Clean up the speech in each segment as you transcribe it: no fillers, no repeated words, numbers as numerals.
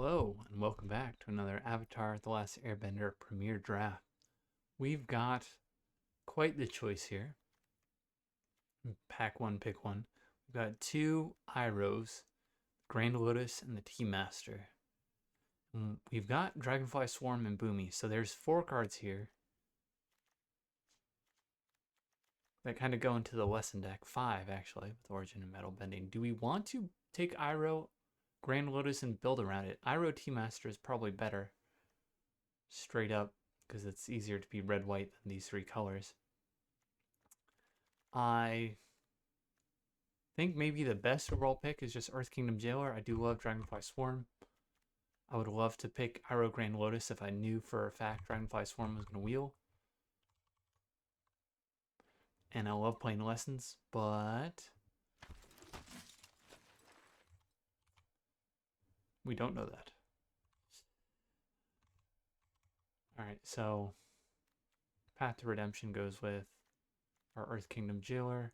Hello, and welcome back to another Avatar The Last Airbender Premier Draft. We've got quite the choice here. Pack one, pick one. We've got two Irohs, Grand Lotus, and the Tea Master. We've got Dragonfly Swarm and Boomy, so there's four cards here that kind of go into the lesson deck. Five, actually, with Origin and Metal Bending. Do we want to take Iroh, Grand Lotus, and build around it? Iroh Tea Master is probably better, straight up, because it's easier to be red-white than these three colors. I think maybe the best overall pick is just Earth Kingdom Jailer. I do love Dragonfly Swarm. I would love to pick Iroh Grand Lotus if I knew for a fact Dragonfly Swarm was going to wheel. And I love playing Lessons, but we don't know that. Alright, so Path to Redemption goes with our Earth Kingdom Jailer.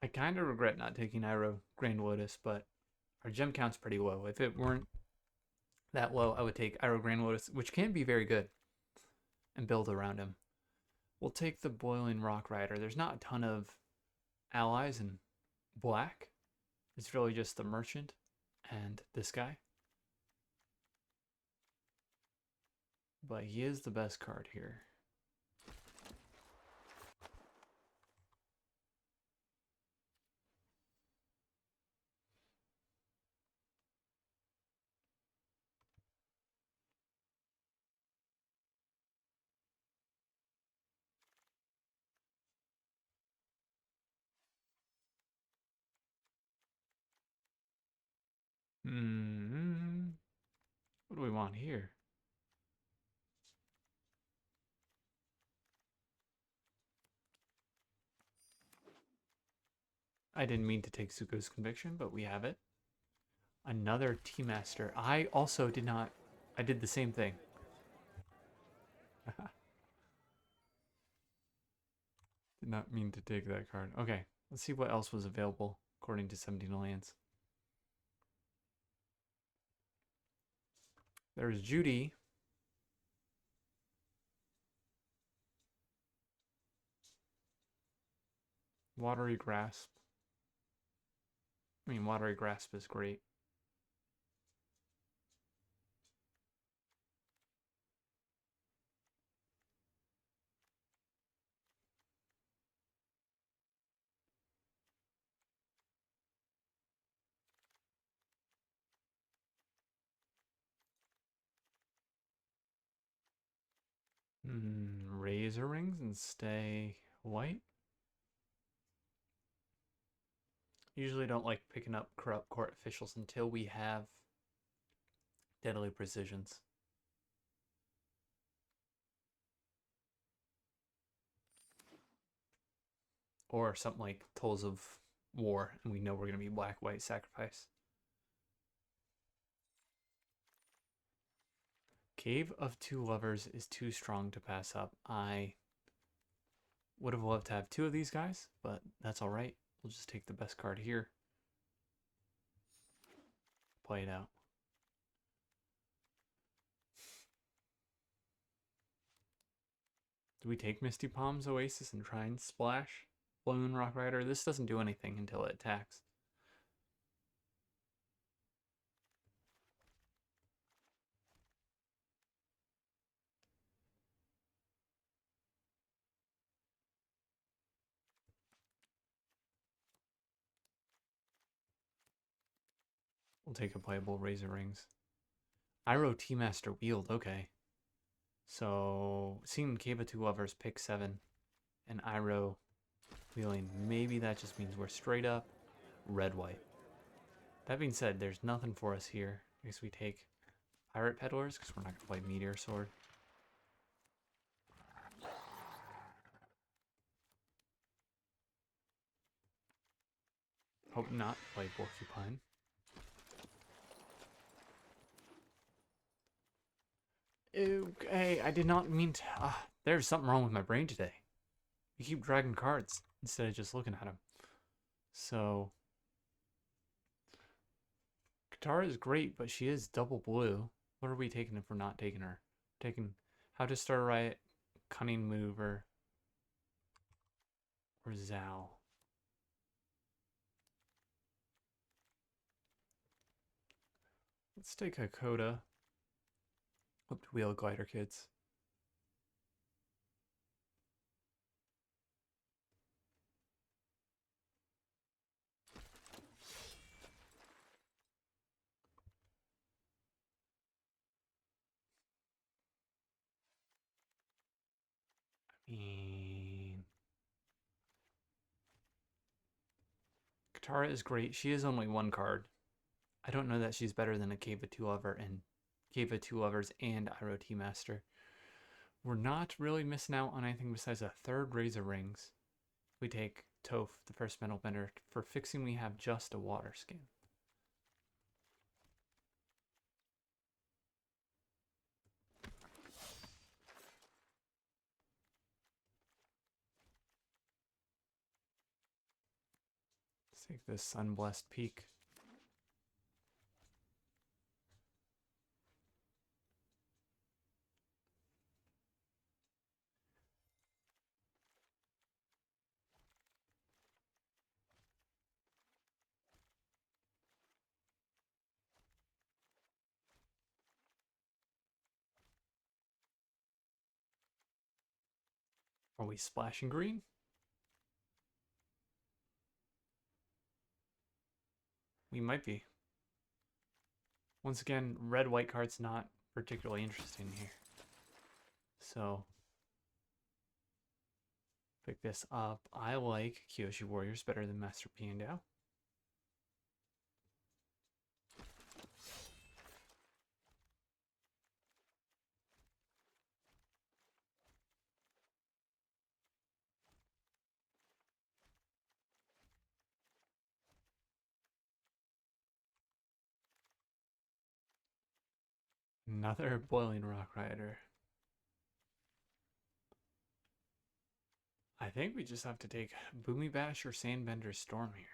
I kind of regret not taking Iroh Grand Lotus, but our gem count's pretty low. If it weren't that low, I would take Iroh Grand Lotus, which can be very good, and build around him. We'll take the Boiling Rock Rider. There's not a ton of allies in black. It's really just the Merchant and this guy. But he is the best card here. What do we want here? I didn't mean to take Zuko's Conviction, but we have it. Another Tea Master. I also did not. I did the same thing. Did not mean to take that card. Okay, let's see what else was available according to 17 Alliance. There's Judy. Watery Grasp. I mean, Watery Grasp is great. Razor Rings and stay white. Usually don't like picking up Corrupt Court Officials until we have Deadly Precisions. Or something like Tolls of War, and we know we're going to be black-white sacrifice. Cave of Two Lovers is too strong to pass up. I would have loved to have two of these guys, but that's alright. We'll just take the best card here. Play it out. Do we take Misty Palms Oasis and try and splash Balloon Rock Rider? This doesn't do anything until it attacks. We'll take a playable Razor Rings. Iroh Tea Master Wield, okay. So, seeing Cave of Two Lovers pick 7 and Iroh wheeling, maybe that just means we're straight up red-white. That being said, there's nothing for us here. I guess we take Pirate Peddlers because we're not going to play Meteor Sword. Hope not play Porcupine. Okay, I did not mean to. There's something wrong with my brain today. You keep dragging cards instead of just looking at them. So, Katara is great, but she is double blue. What are we taking if we're not taking her? Taking How to Start Right, Cunning Mover, or Zhao. Let's take a Coda. Hooked Wheel Glider Kids. I mean, Katara is great. She is only one card. I don't know that she's better than a Cave of Two Lover and Cave of Two Lovers and Iroh Tea Master. We're not really missing out on anything besides a third Razor Rings. We take Toph, the first metal bender. For fixing, we have just a water skin. Let's take this Sunblessed Peak. Are we splashing green? We might be. Once again, red-white card's not particularly interesting here. So, pick this up. I like Kyoshi Warriors better than Master P and Dao. Another Boiling Rock Rider. I think we just have to take Boomy Bash or Sandbender Storm here.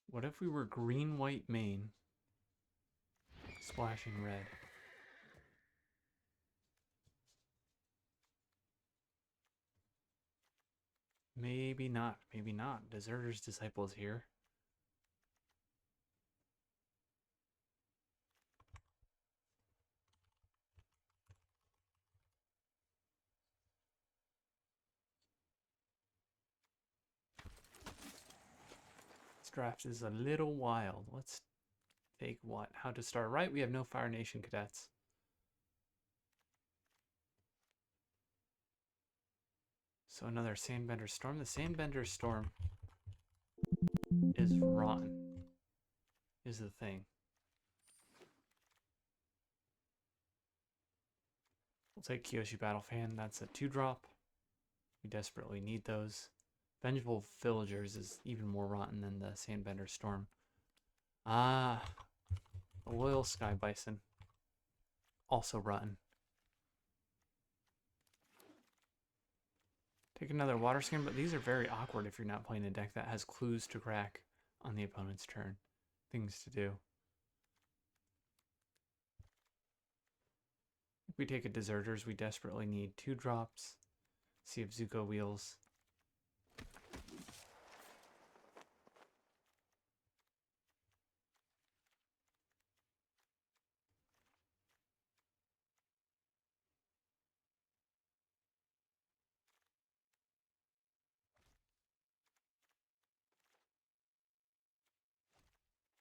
What if we were green-white main, splashing red? Maybe not. Maybe not. Deserter's Disciples here. This draft is a little wild. Let's take what? How to Start Right. We have no Fire Nation cadets. So another Sandbender Storm. The Sandbender Storm is rotten, is the thing. We'll take Kyoshi Battle Fan. That's a 2-drop. We desperately need those. Vengeful Villagers is even more rotten than the Sandbender Storm. Ah, the Loyal Sky Bison. Also rotten. Take another Water Skin, but these are very awkward if you're not playing a deck that has clues to crack on the opponent's turn. Things to do. If we take a Deserters, we desperately need 2-drops. See if Zuko wheels.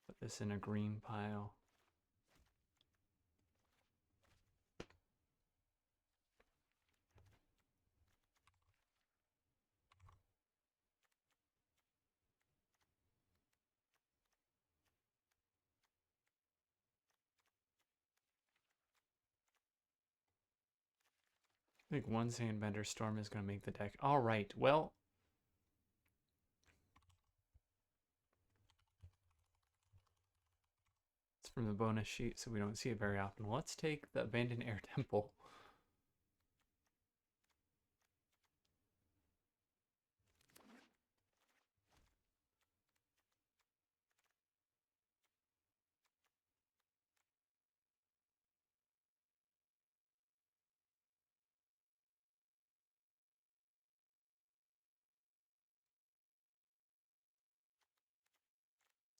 Put this in a green pile. I think one Sandbender Storm is going to make the deck. All right, well. It's from the bonus sheet, so we don't see it very often. Let's take the Abandoned Air Temple.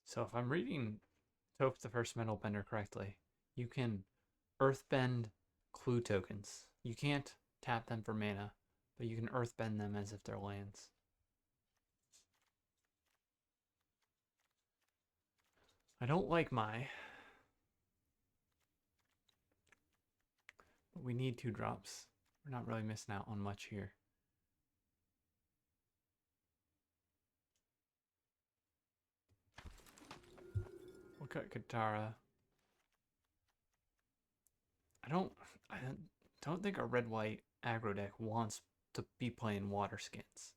So if I'm reading Toph the First Metal Bender correctly, you can Earthbend clue tokens. You can't tap them for mana, but you can Earthbend them as if they're lands. I don't like my, but we need 2-drops. We're not really missing out on much here. We'll cut Katara. I don't think our red-white aggro deck wants to be playing water skins.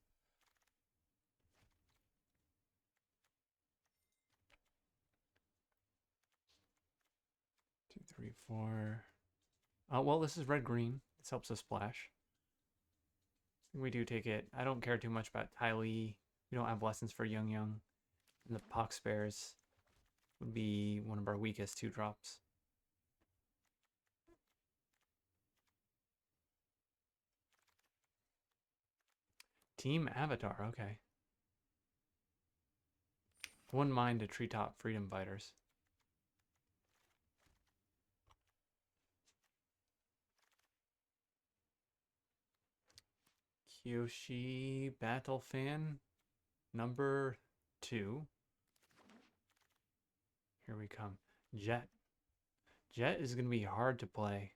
2, 3, 4. Oh, well, this is red-green. This helps us splash. We do take it. I don't care too much about TLA. We don't have lessons for Young Young. And the Pox Bears would be one of our weakest 2-drops. Team Avatar, okay. I wouldn't mind a Treetop Freedom Fighters. Kyoshi Battle Fan number 2. Here we come. Jet. Jet is going to be hard to play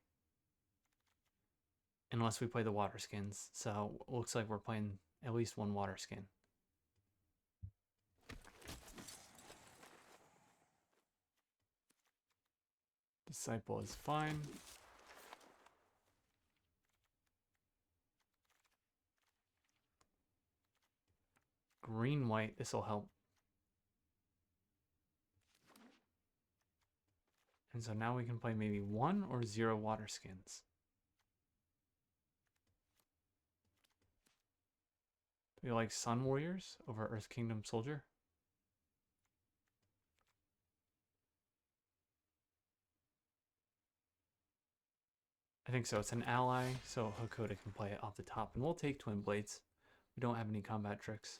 unless we play the water skins. So looks like we're playing at least one water skin. Disciple is fine. Green white, this will help. And so now we can play maybe 1 or 0 water skins. Do you like Sun Warriors over Earth Kingdom Soldier? I think so. It's an ally, so Hakoda can play it off the top. And we'll take Twin Blades. We don't have any combat tricks.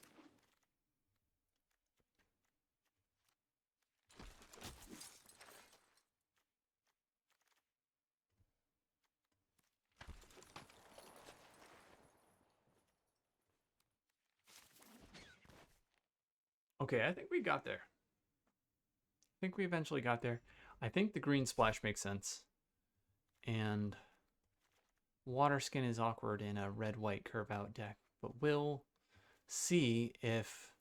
Okay, I think we got there. I think we eventually got there. I think the green splash makes sense. And water skin is awkward in a red-white curve-out deck. But we'll see if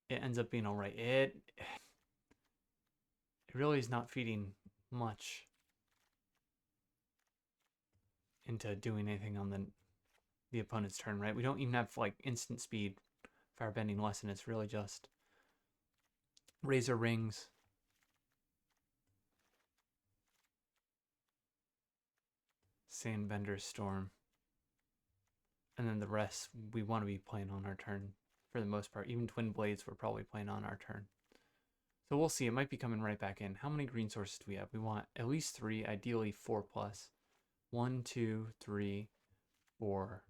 it ends up being alright. It really is not feeding much into doing anything on the opponent's turn, right? We don't even have like instant speed firebending lesson. It's really just Razor Rings, Sandbender Storm, and then the rest we want to be playing on our turn for the most part. Even Twin Blades we're probably playing on our turn. So we'll see. It might be coming right back in. How many green sources do we have? We want at least 3, ideally 4 plus. 1, 2, 3, 4.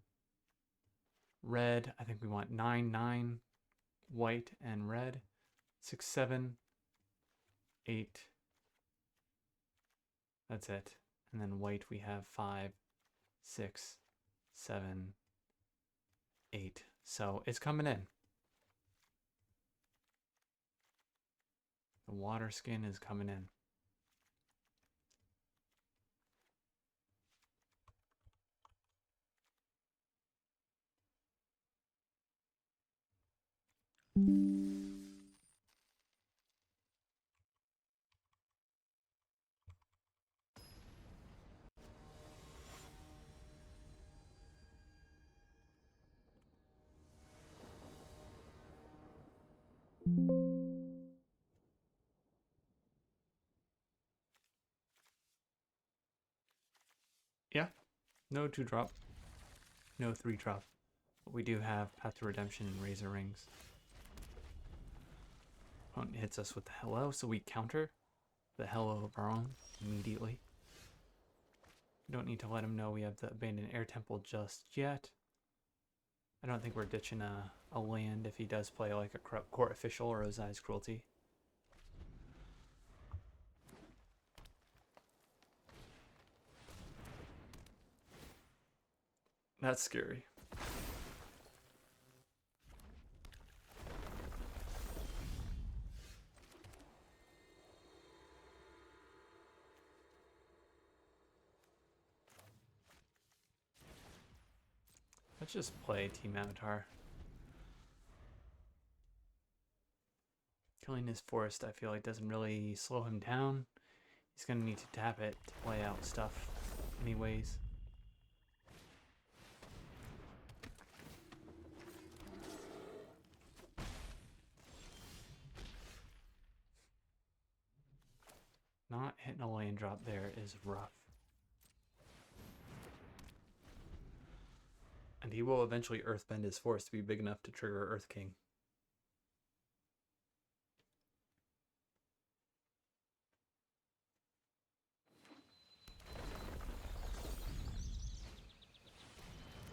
Red, I think we want 9, 9. White and red. 6, 7, 8. That's it. And then white we have 5, 6, 7, 8. So it's coming in. The water skin is coming in. No 2-drop. No 3-drop. But we do have Path to Redemption and Razor Rings. Opponent hits us with the Hello, so we counter the Hello of our own immediately. We don't need to let him know we have the Abandoned Air Temple just yet. I don't think we're ditching a land if he does play like a Court Official or Ozai's Cruelty. That's scary. Let's just play Team Avatar. Killing his forest, I feel like, doesn't really slow him down. He's going to need to tap it to play out stuff anyways. Not hitting a land drop there is rough. And he will eventually earthbend his force to be big enough to trigger Earth King.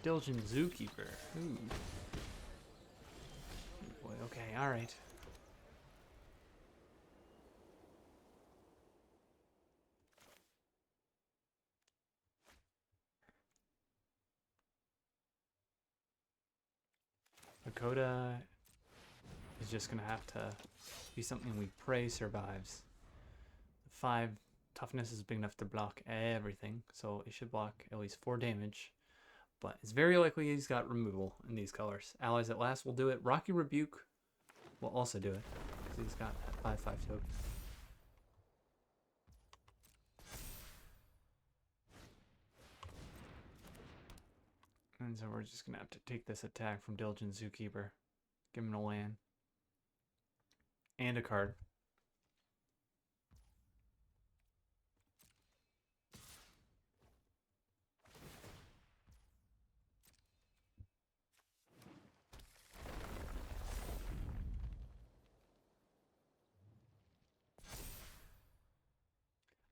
Diligent Zookeeper. Ooh. Oh boy, okay, alright. Dakota is just going to have to be something we pray survives. The 5 toughness is big enough to block everything, so it should block at least 4 damage. But it's very likely he's got removal in these colors. Allies at Last will do it. Rocky Rebuke will also do it, because he's got that 5/5 token. And so we're just going to have to take this attack from Diligent Zookeeper. Give him a land. And a card.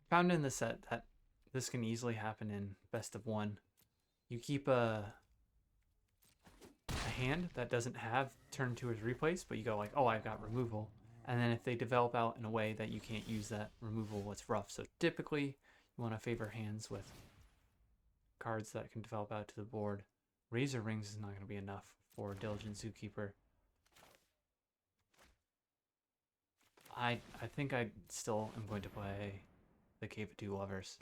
Found in the set that this can easily happen in best of 1. You keep a hand that doesn't have turn 2 as replace, but you go like, oh, I've got removal. And then if they develop out in a way that you can't use that removal, it's rough. So typically you want to favor hands with cards that can develop out to the board. Razor Rings is not going to be enough for Diligent Zookeeper. I think I still am going to play the Cave of Two Lovers.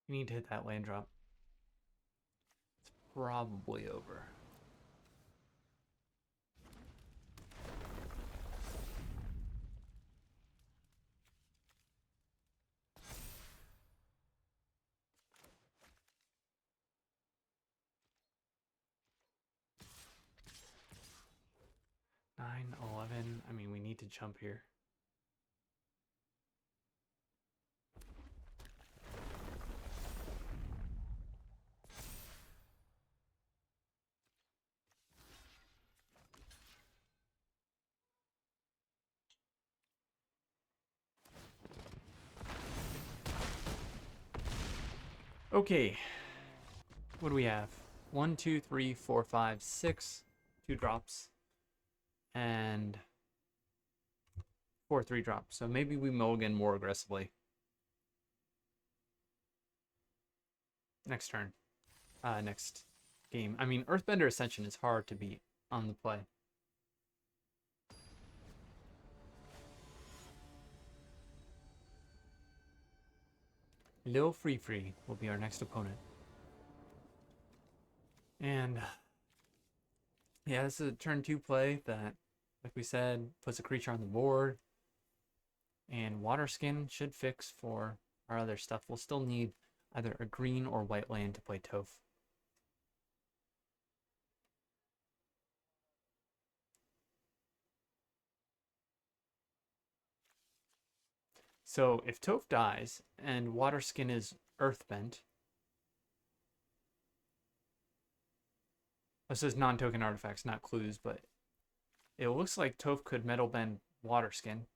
You need to hit that land drop. It's probably over. Nine, 11. I mean, we need to jump here. Okay. What do we have? 1, 2, 3, 4, 5, 6. 2 drops. And 4 3 drops. So maybe we mulligan more aggressively. Next turn. Next game. I mean, Earthbender Ascension is hard to beat on the play. Lil Free Free will be our next opponent. And yeah, this is a turn 2 play that, like we said, puts a creature on the board. And Water Skin should fix for our other stuff. We'll still need either a green or white land to play Toph. So if Toph dies and Water Skin is Earthbent, this is non-token artifacts, not clues, but it looks like Toph could Metal Bend Water Skin.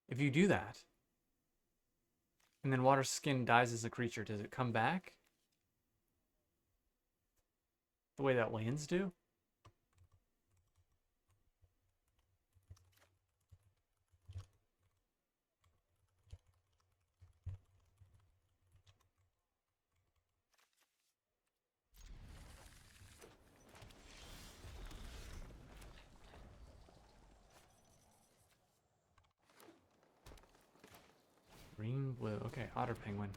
If you do that, and then Water Skin dies as a creature, does it come back? The way that lands do? Green, blue. Okay, Otter Penguin.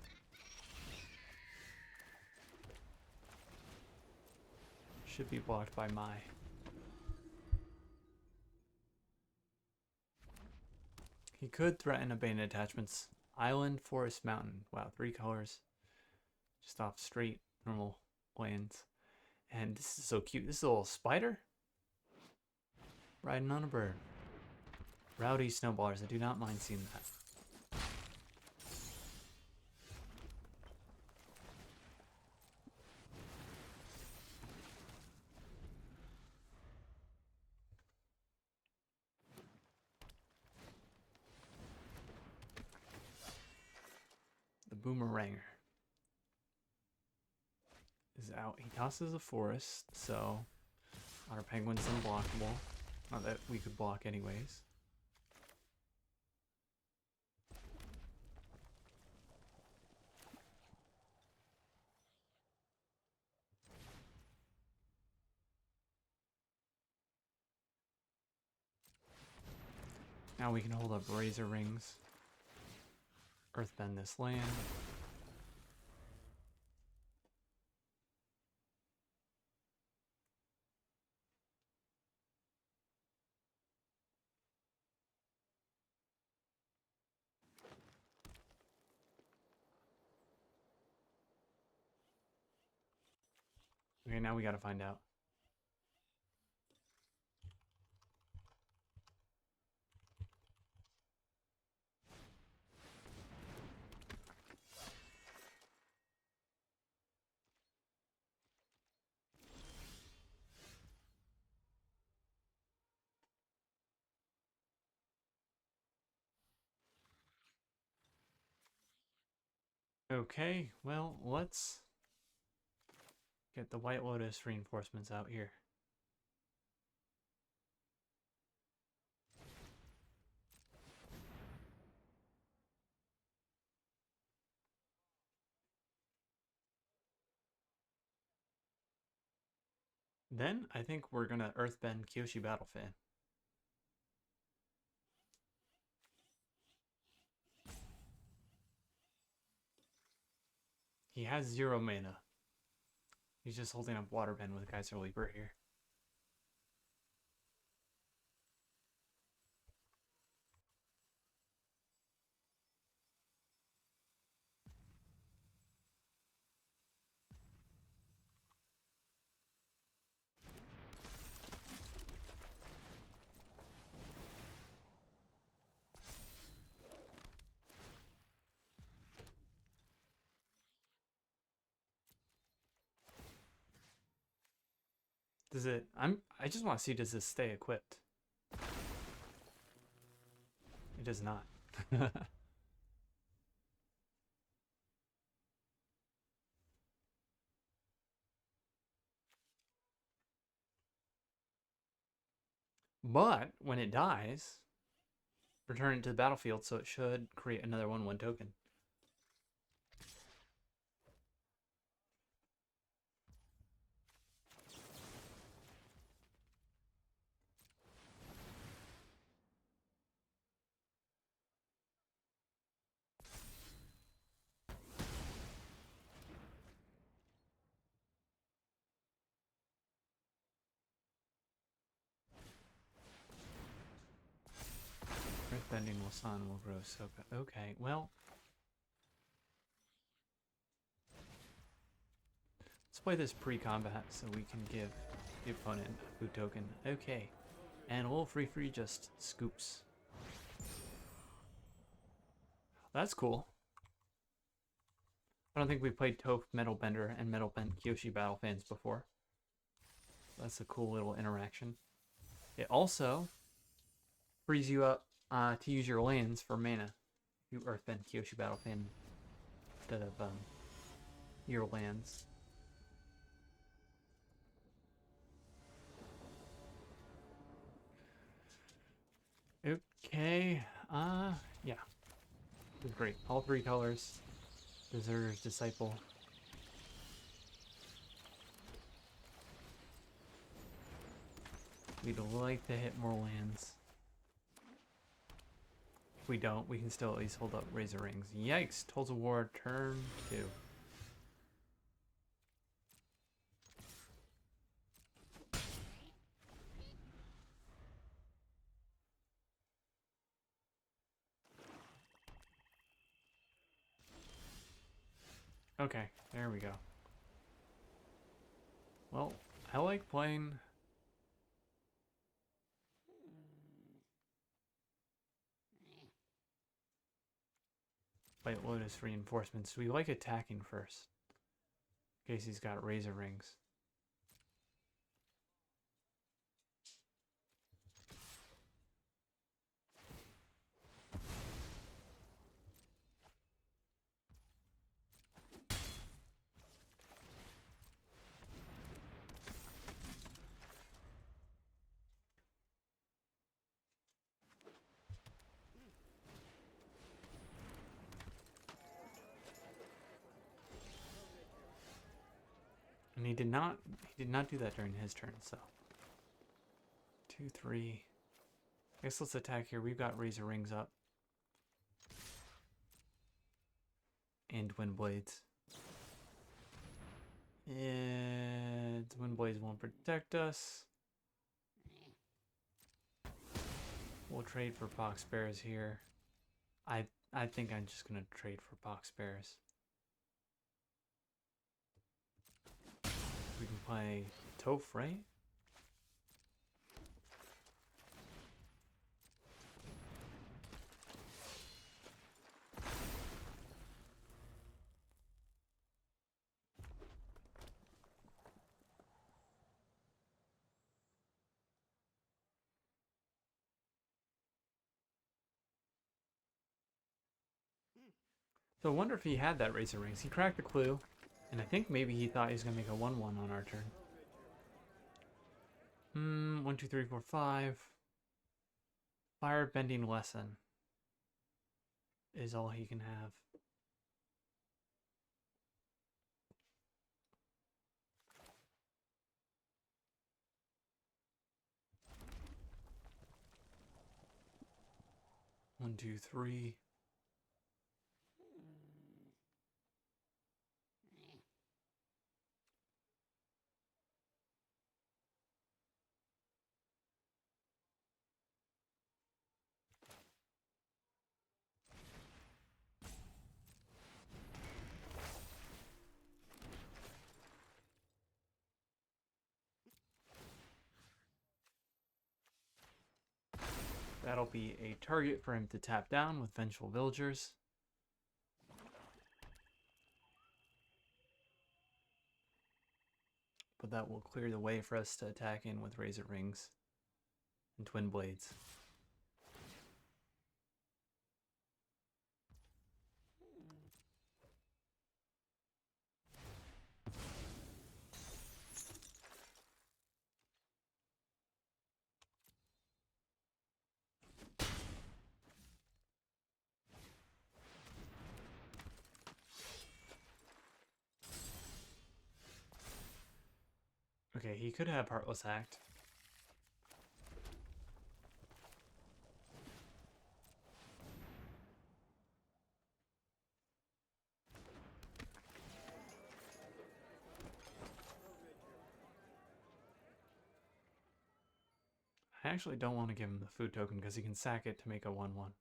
Should be blocked by Mai. He could threaten Abandoned Attachments. Island, Forest, Mountain. Wow, 3 colors. Just off straight, normal lands. And this is so cute. This is a little spider riding on a bird. Rowdy snowballers. I do not mind seeing that. The Boomeranger is out. He tosses a forest, so our penguin's unblockable. Not that we could block anyways. Now we can hold up Razor Rings. Earthbend this land. Okay, now we gotta find out. Okay, well, let's get the White Lotus reinforcements out here. Then I think we're gonna Earthbend Kyoshi Battlefan. He has 0 mana. He's just holding up Waterbend with Geyser Leaper here. Does it? I just want to see, does this stay equipped? It does not. But when it dies, return it to the battlefield, so it should create another 1/1 token. bending while sun will grow Soka. Okay, well. Let's play this pre-combat so we can give the opponent a food token. Okay. And a little free just scoops. That's cool. I don't think we played Toph, Metal Bender, and Metal Bent Kyoshi Battle fans before. That's a cool little interaction. It also frees you up to use your lands for mana. You Earthbend Kyoshi Battle fan instead of your lands. Okay, yeah. This is great. All three colors. Deserter's Disciple. We'd like to hit more lands. If we don't, we can still at least hold up Razor Rings. Yikes! Tolls of War, turn 2. Okay, there we go. Well, I like playing... White Lotus Reinforcements. We like attacking first. In case he's got Razor Rings. And he did not do that during his turn, so 2, 3. I guess let's attack here. We've got Razor Rings up. And Wind Blades. And Wind Blades won't protect us. We'll trade for Pox Bears here. I think I'm just gonna trade for Pox Bears. We can play Toph, right? So I wonder if he had that Razor Rings. He cracked the clue, and I think maybe he thought he was gonna make a 1/1 on our turn. 1, 2, 3, 4, 5. Fire Bending Lesson is all he can have. One, two, three. That'll be a target for him to tap down with Vengeful Villagers. But that will clear the way for us to attack in with Razor Rings and Twin Blades. Okay, he could have Heartless Act. I actually don't want to give him the food token because he can sack it to make a 1/1.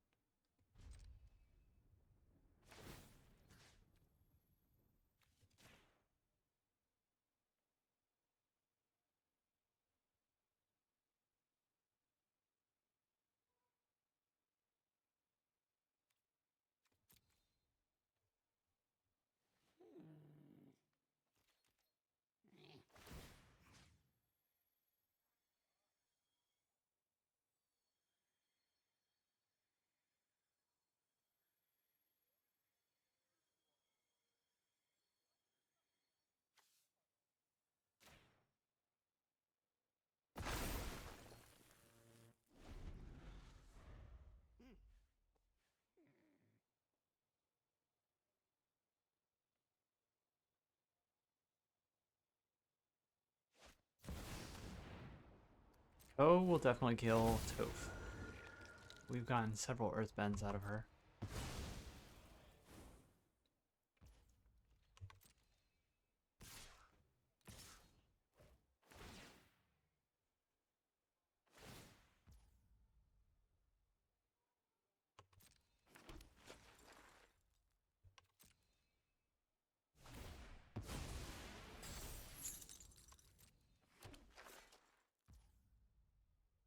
Oh, we'll definitely kill Toph. We've gotten several Earthbends out of her.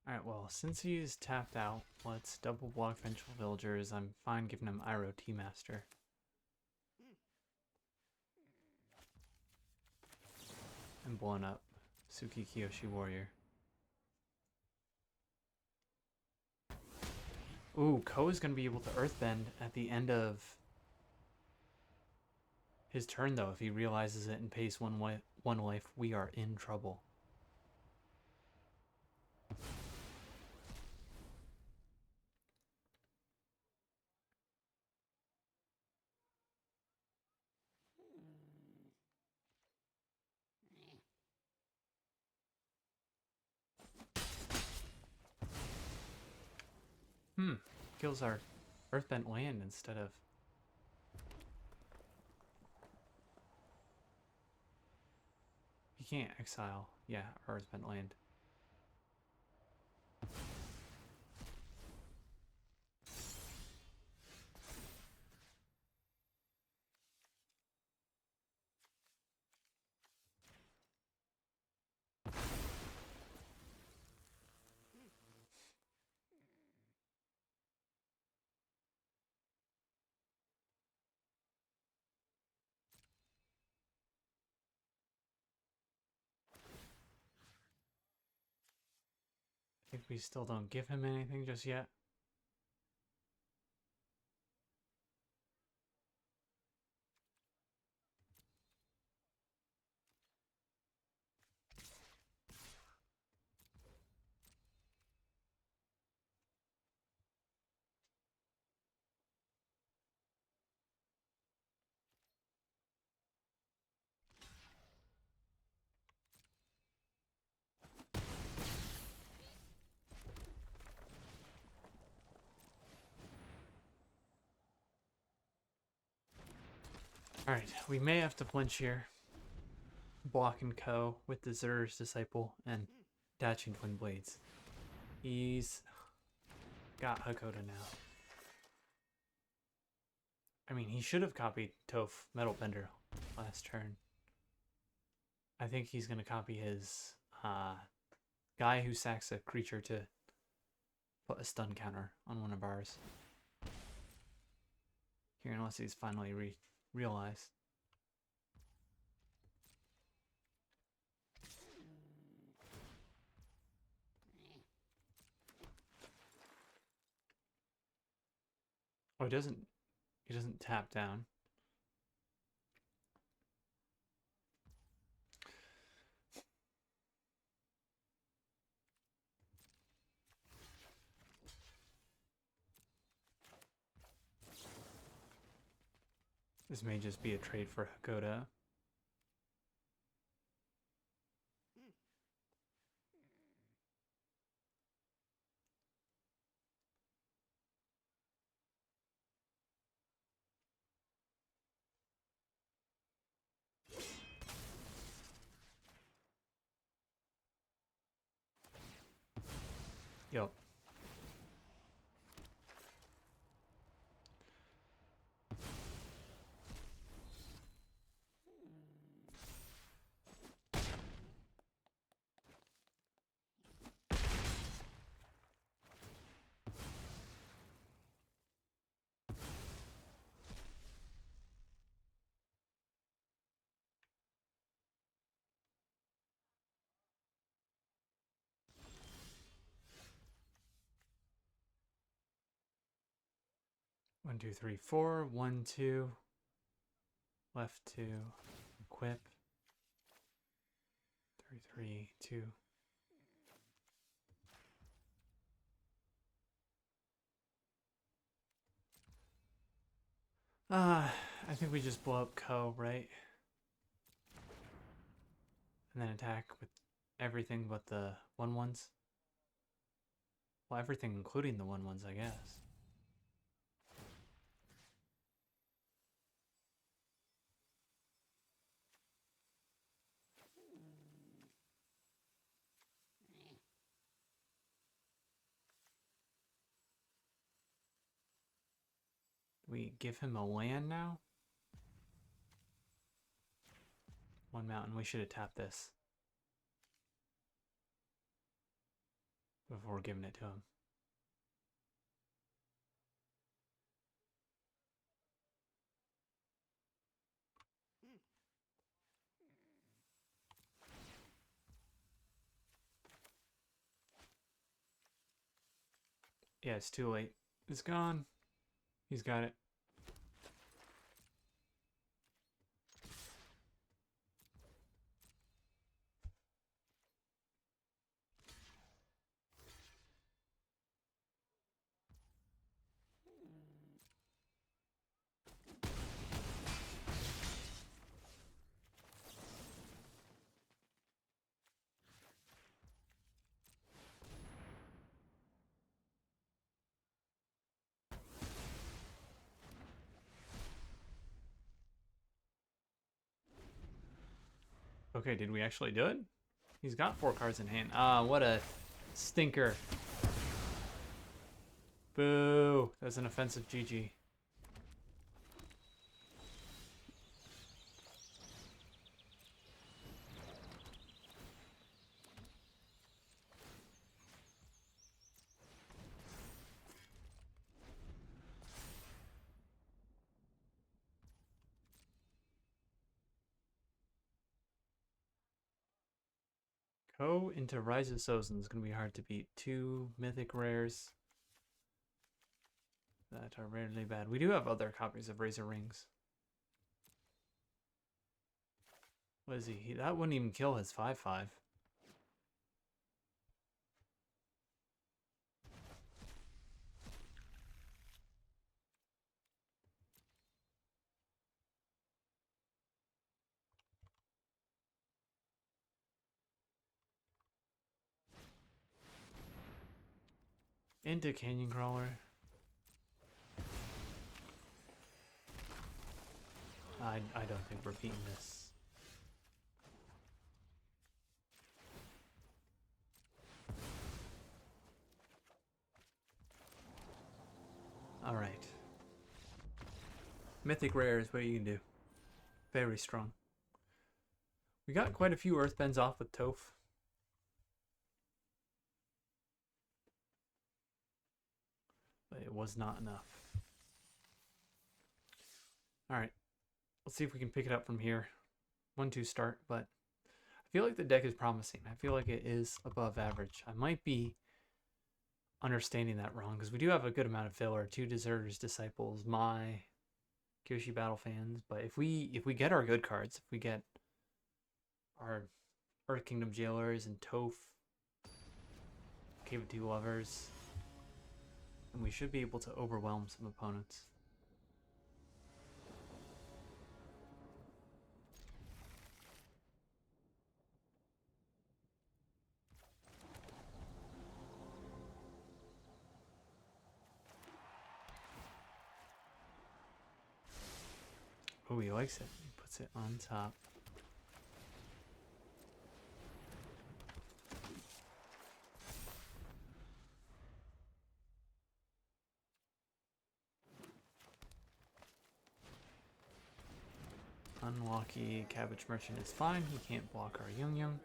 Alright, well, since he's tapped out, let's double block Vengeful Villagers. I'm fine giving him Iroh T-Master. And blowing up Suki Kiyoshi Warrior. Ooh, Ko is going to be able to Earthbend at the end of his turn, though. If he realizes it and pays one life, we are in trouble. Kills our Earthbent land instead of... He can't exile. Yeah, Earthbent land. I think we still don't give him anything just yet. Alright, we may have to flinch here. Blocking Ko with the Zer's Disciple and Daching Twin Blades. He's got Hakoda now. I mean, he should have copied Toph Metal Bender last turn. I think he's going to copy his guy who sacks a creature to put a stun counter on one of ours. Here, unless he's finally realized. Oh, he doesn't tap down. This may just be a trade for Hakoda. Yup. One, two, three, four. 1, 2. Left 2. Equip. 3, 3, 2. I think we just blow up Ko, right? And then attack with everything but the 1/1s. Well, everything including the 1/1s, I guess. We give him a land now? One mountain. We should have tapped this before giving it to him. Yeah, it's too late. It's gone. He's got it. Okay, did we actually do it? He's got 4 cards in hand. Ah, what a stinker. Boo. That's an offensive GG. Go into Rise of Sozin is going to be hard to beat. 2 mythic rares that are rarely bad. We do have other copies of Razor Rings. What is he? That wouldn't even kill his 5/5. Into Canyon Crawler. I don't think we're beating this. Alright. Mythic rares, what you can do. Very strong. We got quite a few Earthbends off with Toph. But it was not enough. Alright. Let's see if we can pick it up from here. 1-2 start, but I feel like the deck is promising. I feel like it is above average. I might be understanding that wrong because we do have a good amount of filler. 2 Deserters, Disciples, Mai, Kyoshi Battle Fans. But if we get our good cards, if we get our Earth Kingdom Jailers and Toph, Cave of Two Lovers, then we should be able to overwhelm some opponents. Oh, he likes it. He puts it on top. Unlucky. Cabbage Merchant is fine. He can't block our Yung Yung.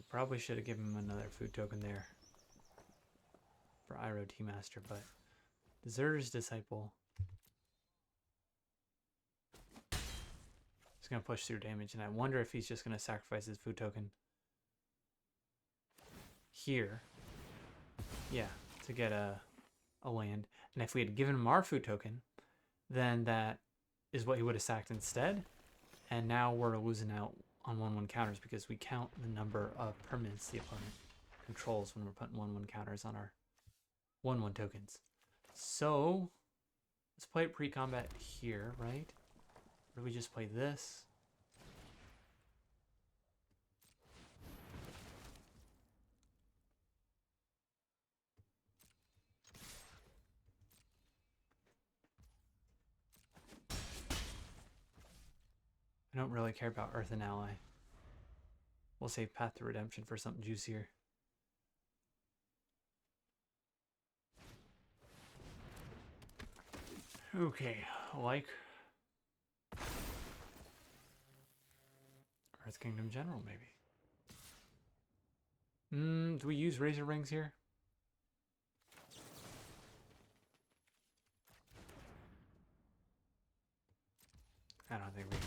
Probably should have given him another food token there for Iroh Tea Master, but Deserter's Disciple. He's going to push through damage, and I wonder if he's just going to sacrifice his food token here. Yeah, to get a land. And if we had given him our food token, then that is what he would have sacked instead. And now we're losing out on 1/1 counters because we count the number of permanents the opponent controls when we're putting 1/1 counters on our 1/1 tokens. So let's play it pre-combat here, right? Or do we just play this? I don't really care about Earth and Ally. We'll save Path to Redemption for something juicier. Okay, like Earth Kingdom General, maybe. Do we use Razor Rings here? I don't think we care.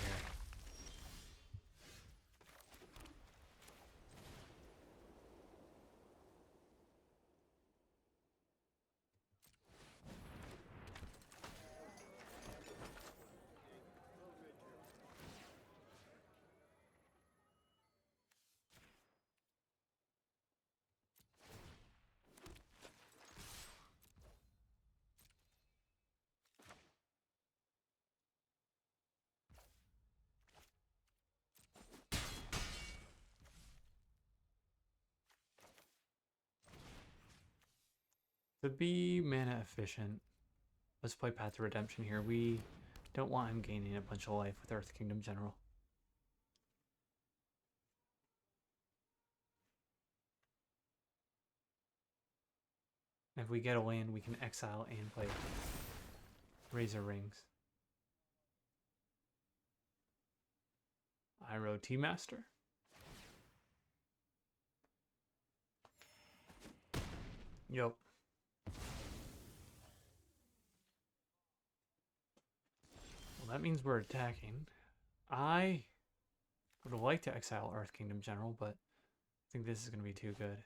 To be mana efficient, let's play Path to Redemption here. We don't want him gaining a bunch of life with Earth Kingdom General. If we get a land, we can exile and play Razor Rings. Iroh Tea Master. Yup. Well, that means we're attacking. I would like to exile Earth Kingdom General, but I think this is going to be too good.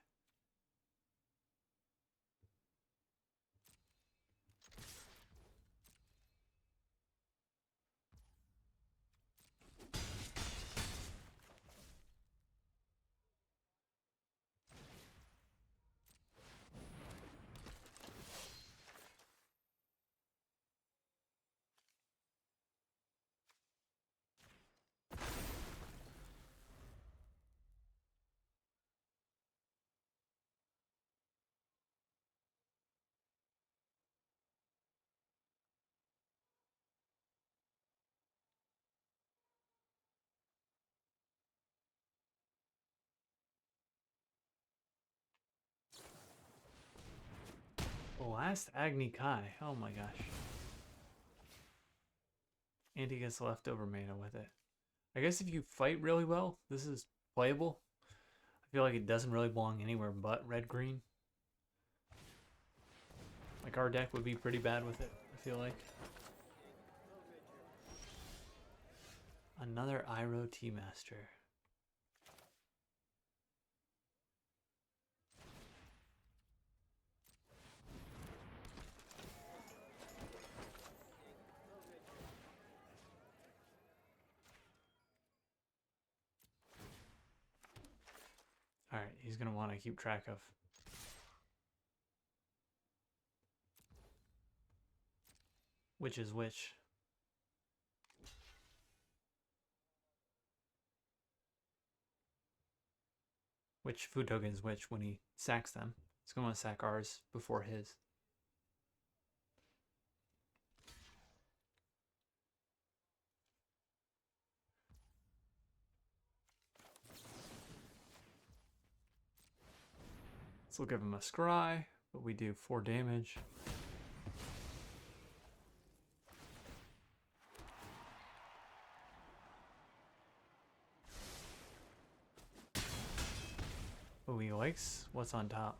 Last Agni Kai. Oh my gosh. And he gets leftover mana with it. I guess if you fight really well, this is playable. I feel like it doesn't really belong anywhere but red-green. Like our deck would be pretty bad with it, I feel like. Another Iroh Tea Master. Alright, he's going to want to keep track of which is which. Which food token is which when he sacks them. He's going to want to sack ours before his. So we'll give him a scry, but we do 4 damage. Oh, he likes what's on top.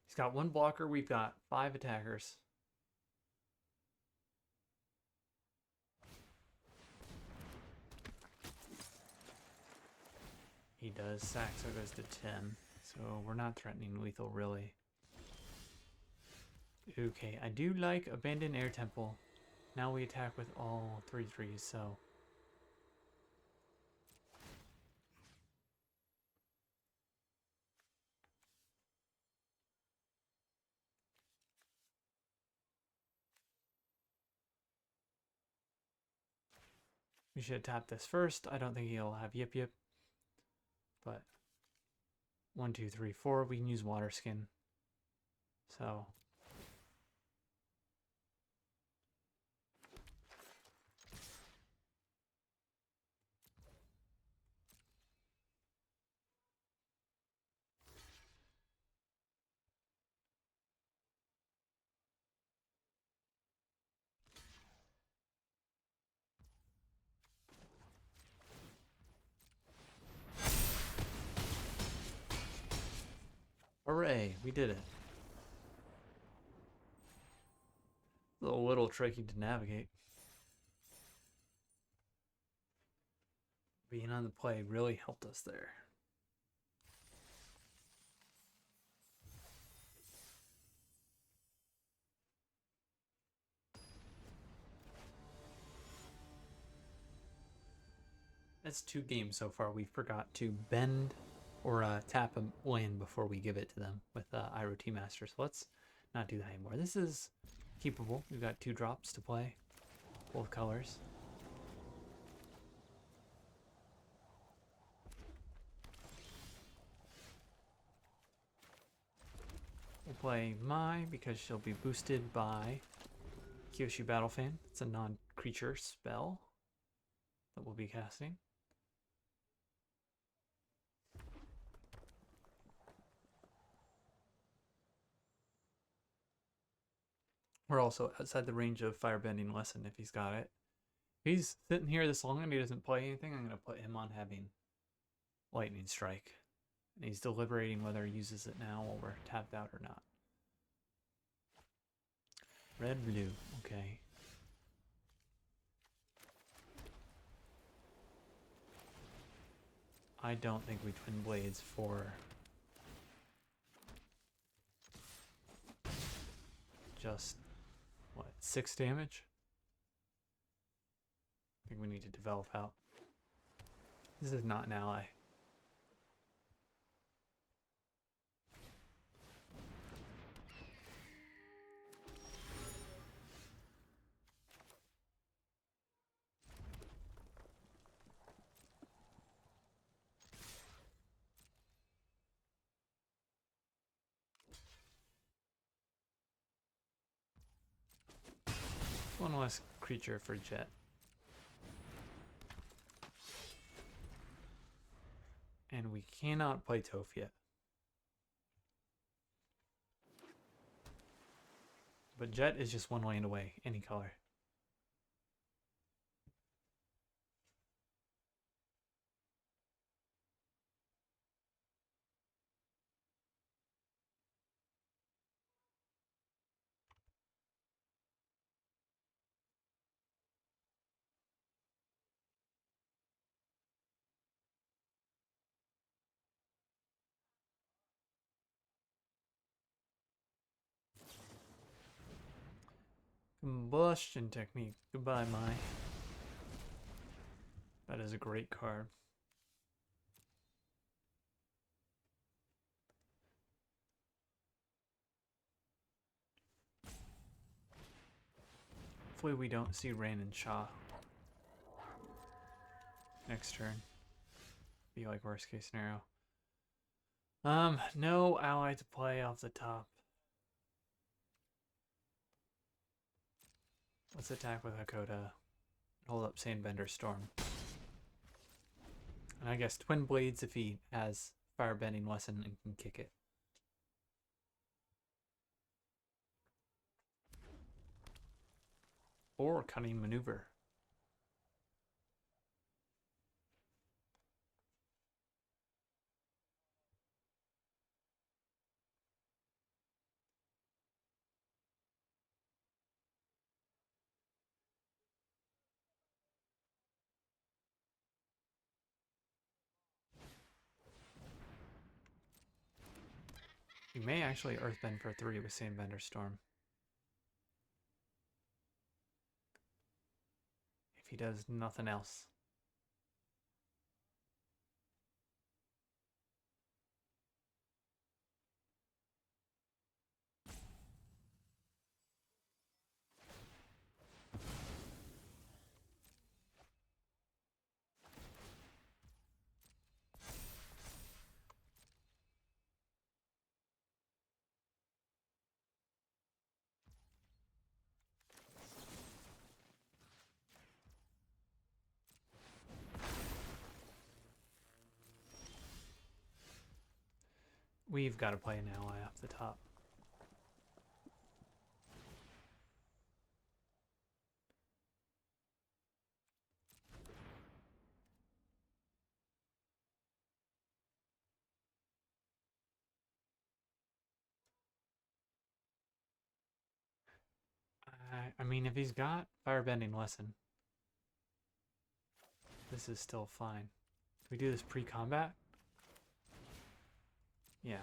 He's got 1 blocker, we've got 5 attackers. He does sack, so it goes to 10. So we're not threatening lethal, really. Okay, I do like Abandoned Air Temple. Now we attack with all 3/3s, so we should tap this first. I don't think he'll have Yip Yip, but 1, 2, 3, 4. We can use Water Skin. So hooray, we did it. A little tricky to navigate. Being on the play really helped us there. That's 2 games so far. We forgot to bend or tap a land before we give it to them with Iroh Tea Master. So let's not do that anymore. This is keepable. We've got 2 drops to play, both colors. We'll play Mai because she'll be boosted by Kyoshi Battle Fan. It's a non-creature spell that we'll be casting. We're also outside the range of Firebending Lesson if he's got it. If he's sitting here this long and he doesn't play anything, I'm going to put him on having Lightning Strike. And he's deliberating whether he uses it now while we're tapped out or not. Red, blue, okay. I don't think we Twin Blades for just, what, 6 damage? I think we need to develop out. This is not an ally. One less creature for Jet. And we cannot play Toph yet. But Jet is just 1 land away, any color. Combustion Technique. Goodbye, Mai. That is a great card. Hopefully we don't see Rain and Shaw next turn. Be like worst case scenario. No ally to play off the top. Let's attack with Hakoda. Hold up Sandbender Storm. And I guess Twin Blades if he has Firebending Lesson and can kick it. Or Cunning Maneuver. You may actually Earthbend for 3 with Sandbender Storm. does nothing else. We've got to play an ally off the top. I mean, if he's got Firebending Lesson, this is still fine. Can we do this pre-combat? Yeah.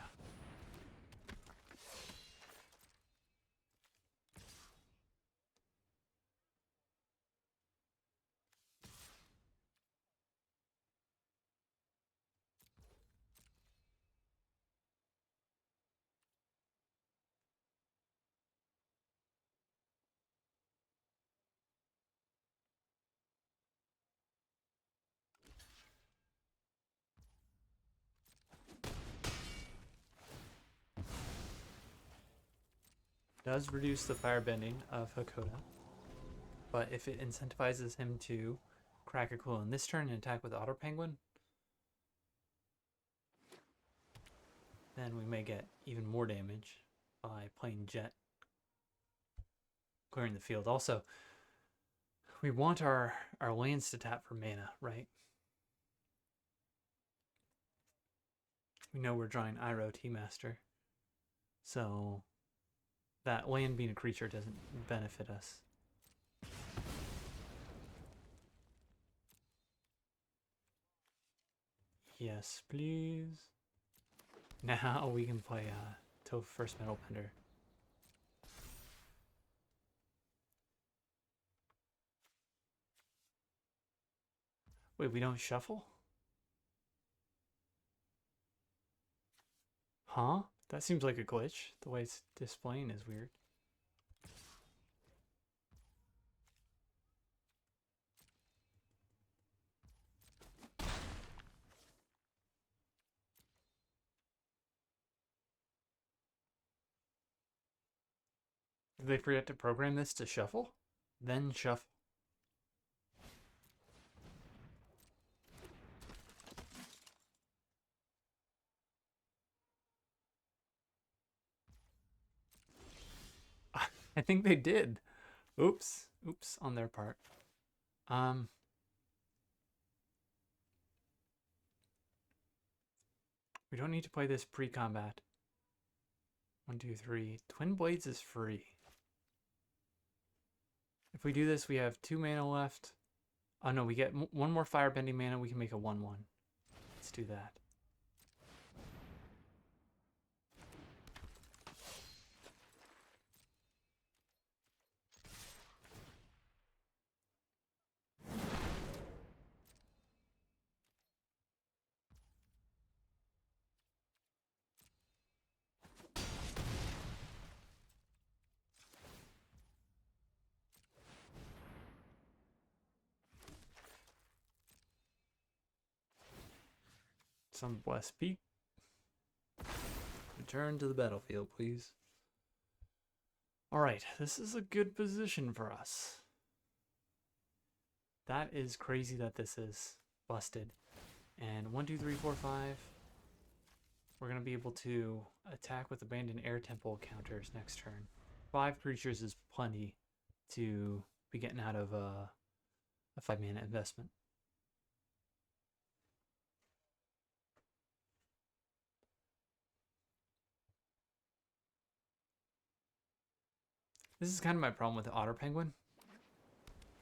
Does reduce the firebending of Hakoda, but if it incentivizes him to crack a cooldown this turn and attack with Otter Penguin, then we may get even more damage by playing Jet, clearing the field. Also, we want our lands to tap for mana, right? We know we're drawing Iroh T-Master, so that land being a creature doesn't benefit us. Yes, please. Now we can play Toph First Metal Bender. Wait, we don't shuffle? Huh? That seems like a glitch. The way it's displaying is weird. Did they forget to program this to shuffle? Then shuffle. I think they did. Oops. Oops on their part. We don't need to play this pre-combat. 1, 2, 3. Twin Blades is free. If we do this, we have 2 mana left. Oh no, we get 1 more firebending mana. We can make a 1/1. Let's do that. Some West Peak. Return to the battlefield, please. Alright, this is a good position for us. That is crazy that this is busted. And 1, 2, 3, 4, 5. We're going to be able to attack with Abandoned Air Temple counters next turn. 5 creatures is plenty to be getting out of a 5 mana investment. This is kind of my problem with the Otter Penguin,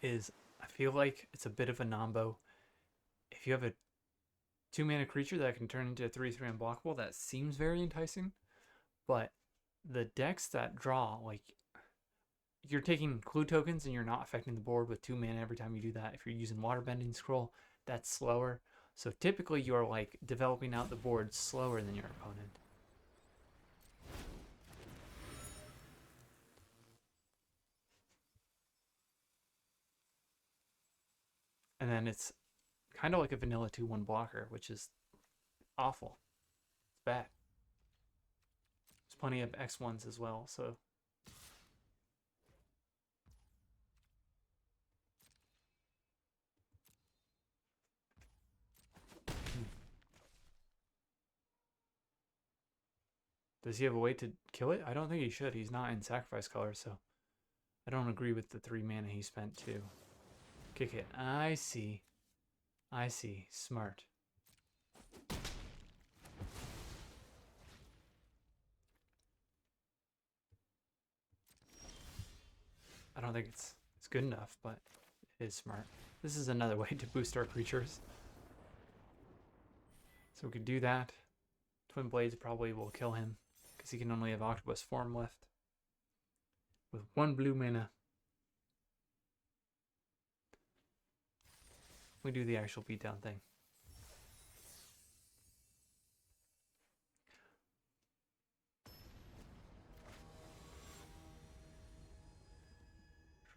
is I feel like it's a bit of a nombo. If you have a 2 mana creature that can turn into a 3/3 unblockable, that seems very enticing. But the decks that draw, like, you're taking clue tokens and you're not affecting the board with 2 mana every time you do that. If you're using Waterbending Scroll, that's slower. So typically you're like developing out the board slower than your opponent. And then it's kind of like a vanilla 2/1 blocker, which is awful. It's bad. There's plenty of X1s as well, so does he have a way to kill it? I don't think he should. He's not in sacrifice color, so I don't agree with the 3 mana he spent to kick it. I see. I see. Smart. I don't think it's good enough, but it is smart. This is another way to boost our creatures. So we could do that. Twin Blades probably will kill him because he can only have Octopus form left. With 1 blue mana. We do the actual beatdown thing.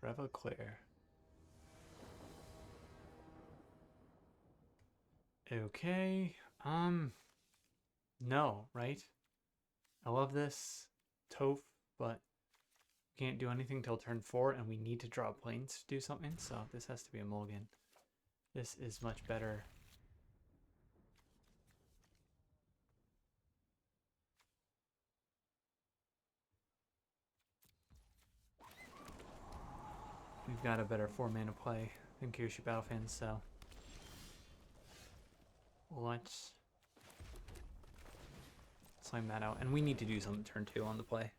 Trevaclair. Okay. No, right? I love this Toph, but can't do anything till turn 4, and we need to draw planes to do something, so this has to be a mulligan. This is much better. We've got a better 4 mana play than Kyoshi Battlefans, so let's slam that out. And we need to do something turn 2 on the play.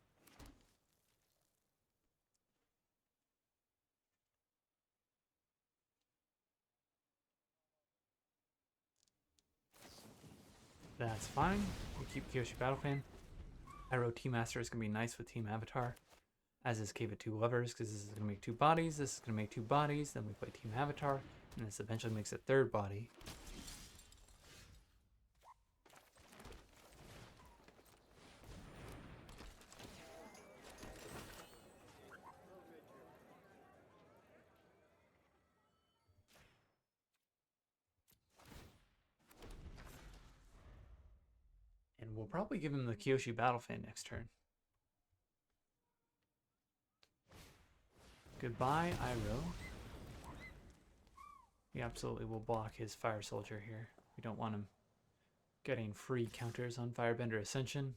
That's fine. We keep Kyoshi Battlefan. Iroh Tea Master is going to be nice with Team Avatar, as is Cave of Two Lovers, because this is going to make 2 bodies, this is going to make 2 bodies, then we play Team Avatar, and this eventually makes a 3rd body. And we'll probably give him the Kyoshi Battlefan next turn. Goodbye, Iroh. We absolutely will block his Fire Soldier here. We don't want him getting free counters on Firebender Ascension.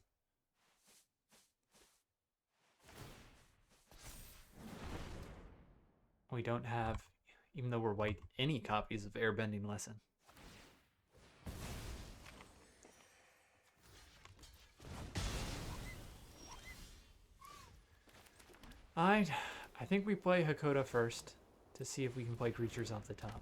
We don't have, even though we're white, any copies of Airbending Lesson. I think we play Hakoda first to see if we can play creatures off the top.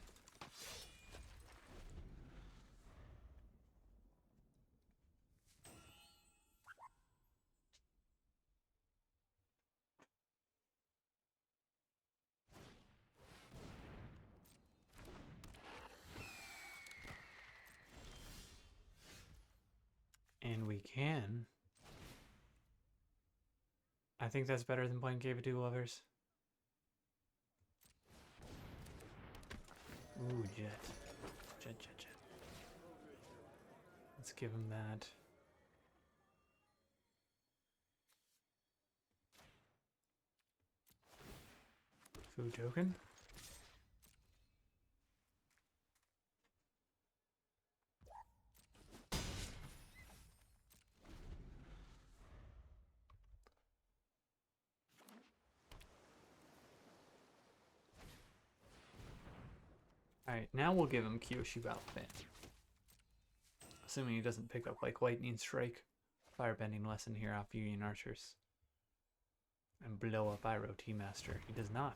And we can. I think that's better than playing Cave of Two Lovers. Ooh, Jet. Jet. Let's give him that. Food token. Alright, now we'll give him Kyoshi Battlefan. Assuming he doesn't pick up like Lightning Strike, Firebending Lesson here off Union Archers. And blow up Iroh Tea Master. He does not.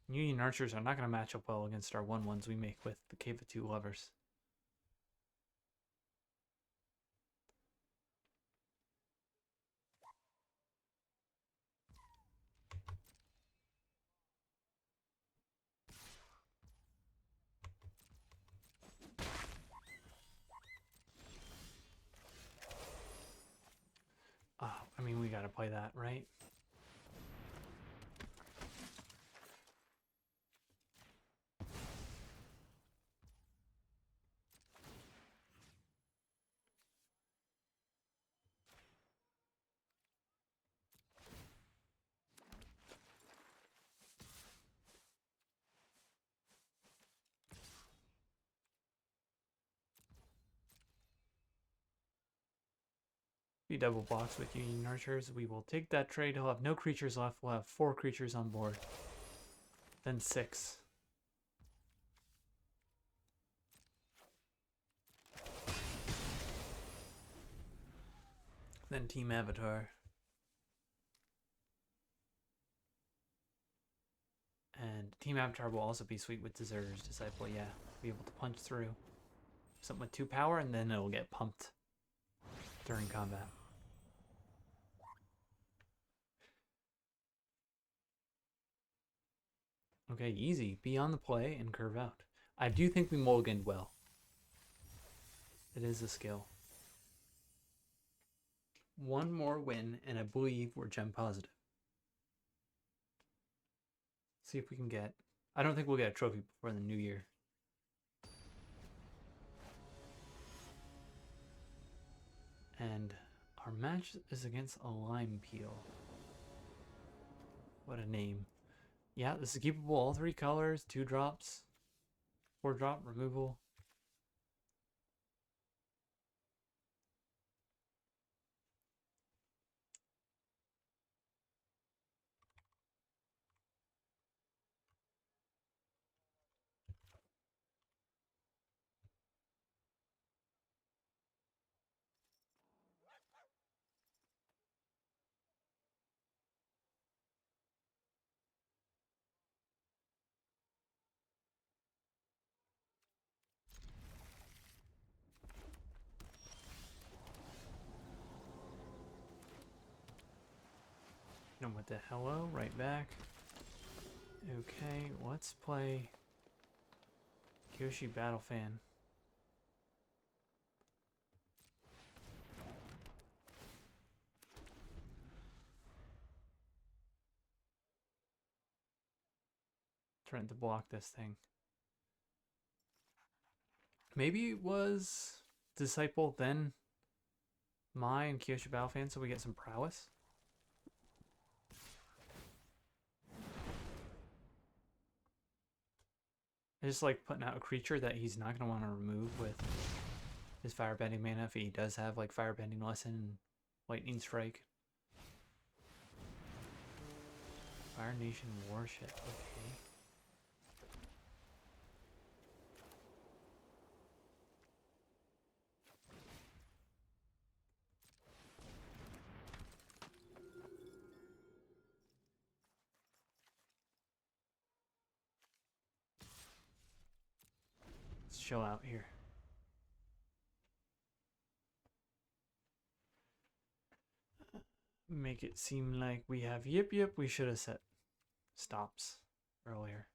Union Archers are not going to match up well against our 1/1s we make with the Cave of Two Lovers. I mean, we gotta play that, right? He double blocks with Union Archers. We will take that trade. He'll have no creatures left. We'll have 4 creatures on board. Then 6. Then Team Avatar. And Team Avatar will also be sweet with Deserter's Disciple. Yeah, be able to punch through. Something with 2 power, and then it'll get pumped during combat. Okay, easy. Be on the play and curve out. I do think we mulliganed well. It is a skill. 1 more win, and I believe we're gem positive. See if we can get... I don't think we'll get a trophy before the new year. And our match is against a Lime Peel. What a name. Yeah, this is keepable. All 3 colors, 2 drops, 4 drop, removal. And with the hello, right back. Okay, let's play Kyoshi Battle Fan. Trying to block this thing. Maybe it was Disciple, then Mai and Kyoshi Battle Fan, so we get some prowess. I just like putting out a creature that he's not going to want to remove with his Firebending mana if he does have like Firebending Lesson and Lightning Strike. Fire Nation Warship, okay. Let's chill out here. Make it seem like we have yip. We should have set stops earlier.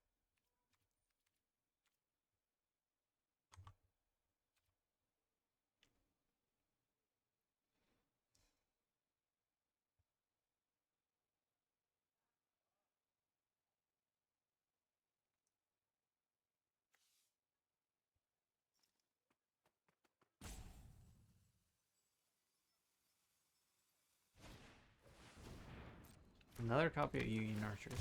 Another copy of Union Archers.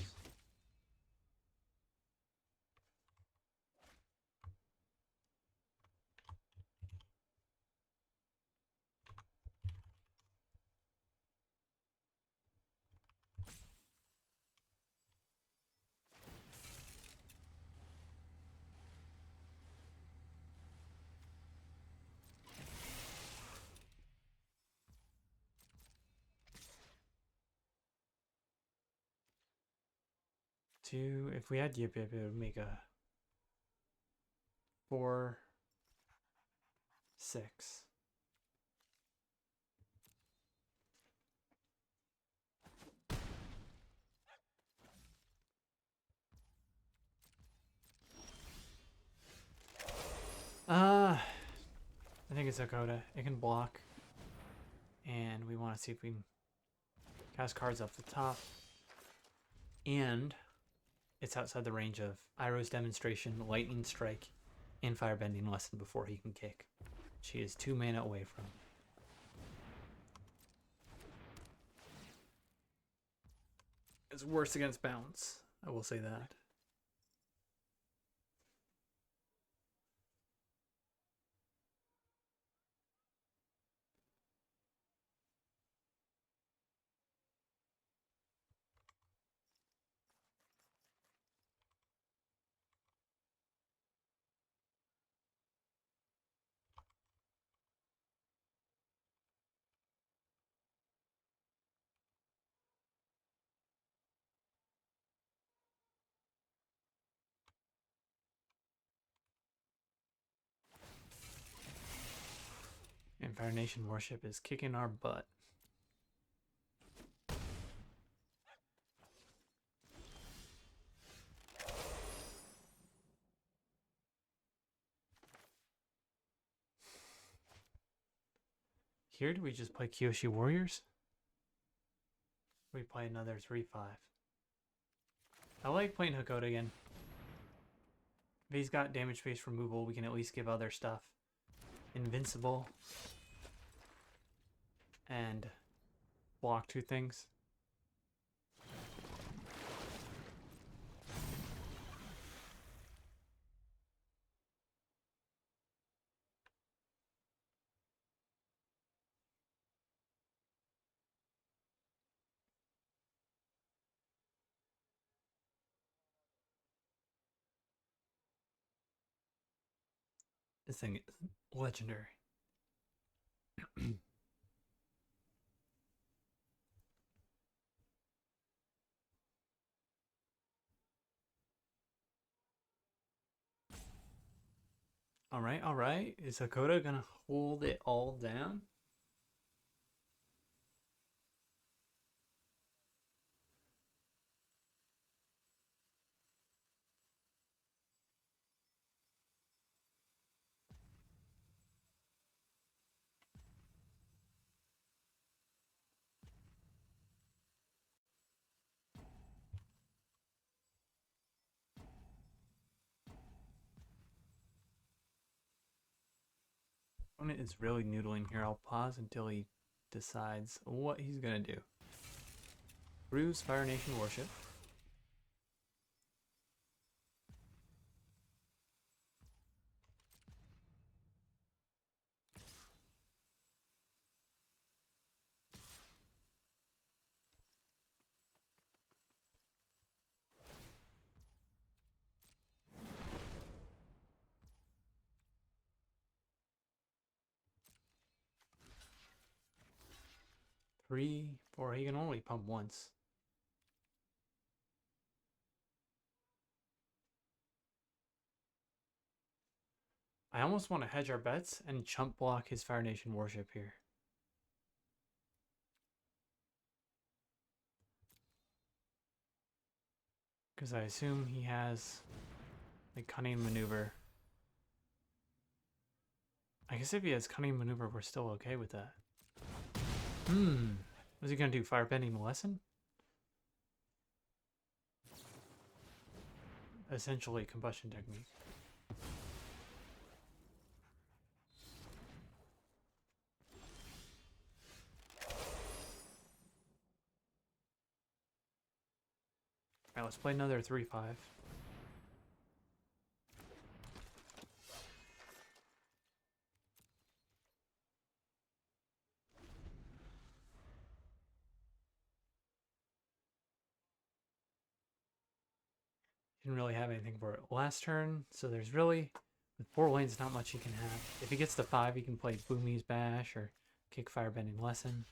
If we had yip, it would make a 4, 6. I think it's Dakota. It can block, and we want to see if we can Cast cards off the top. And it's outside the range of Iroh's Demonstration, Lightning Strike, and Firebending Lesson before he can kick. She is 2 mana away from. It's worse against bounce, I will say that. And Fire Nation Worship is kicking our butt. Here, do we just play Kyoshi Warriors? We play another 3-5. I like playing Hakoda again. If he's got damage space removal, we can at least give other stuff. Invincible. And block 2 things. This thing is legendary. Alright, alright. Is Hakoda gonna hold it all down? Opponent is really noodling here. I'll pause until he decides what he's gonna do. Ruse Fire Nation Worship. Three, four. He can only pump once. I almost want to hedge our bets and chump block his Fire Nation Worship here. Because I assume he has like Cunning Maneuver. I guess if he has Cunning Maneuver, we're still okay with that. What's he gonna do? Firebending Lesson? Essentially, Combustion Technique. Alright, let's play another 3-5. Didn't really have anything for it last turn, so there's really, with 4 lanes, not much he can have. If he gets to 5, he can play Boomy's Bash or kick Firebending Lesson.